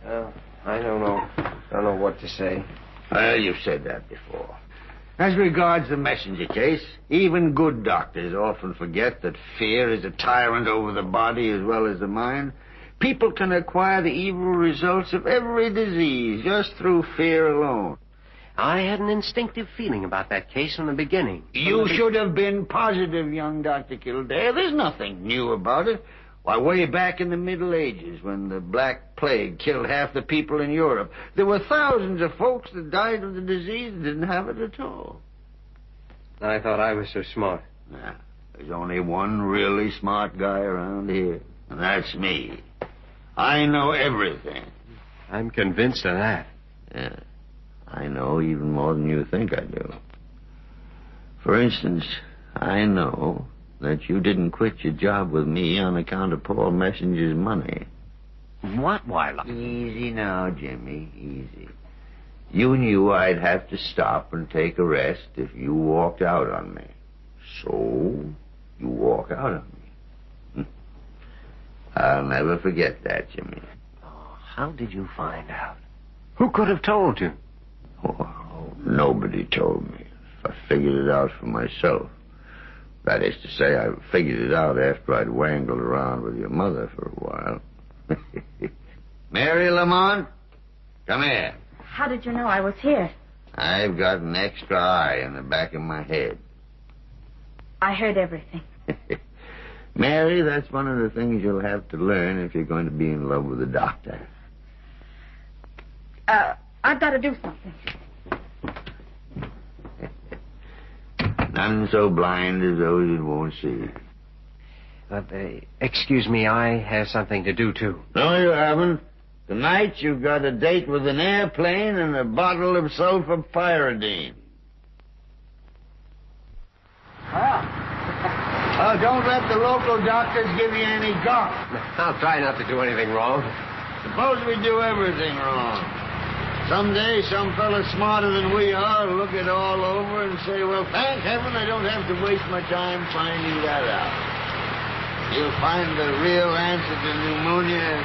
I don't know what to say. Well, you've said that before. As regards the messenger case, even good doctors often forget that fear is a tyrant over the body as well as the mind. People can acquire the evil results of every disease just through fear alone. I had an instinctive feeling about that case from the beginning. You should have been positive, young Dr. Kildare. There's nothing new about it. Why, way back in the Middle Ages, when the Black Plague killed half the people in Europe, there were thousands of folks that died of the disease and didn't have it at all. I thought I was so smart. Nah, there's only one really smart guy around here, and that's me. I know everything. I'm convinced of that. Yeah, I know even more than you think I do. For instance, I know that you didn't quit your job with me on account of Paul Messenger's money. What, Wyler? Easy now, Jimmy, easy. You knew I'd have to stop and take a rest if you walked out on me. So, you walk out on me. I'll never forget that, Jimmy. Oh, how did you find out? Who could have told you? Oh, nobody told me. I figured it out for myself. That is to say, I figured it out after I'd wangled around with your mother for a while. Mary Lamont, come here. How did you know I was here? I've got an extra eye in the back of my head. I heard everything. Mary, that's one of the things you'll have to learn if you're going to be in love with a doctor. I've got to do something. None so blind as those that won't see. Excuse me, I have something to do, too. No, you haven't. Tonight you've got a date with an airplane and a bottle of sulfur pyridine. Don't let the local doctors give you any guff. I'll try not to do anything wrong. Suppose we do everything wrong. Someday some fella smarter than we are will look it all over and say, well, thank heaven I don't have to waste my time finding that out. You'll find the real answer to pneumonia.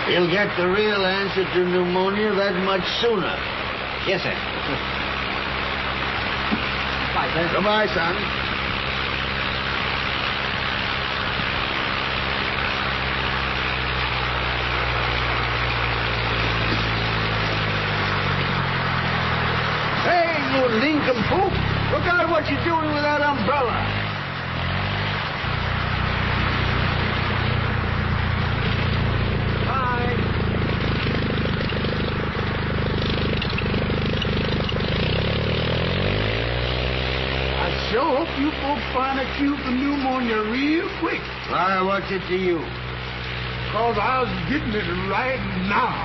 You'll get the real answer to pneumonia that much sooner. Yes, sir. Bye, sir. Goodbye, son. Hey, you nincompoop! Look out what you're doing with that umbrella! Sure hope you folks find a cure for pneumonia real quick. Why, what's it to you? Because I was getting it right now.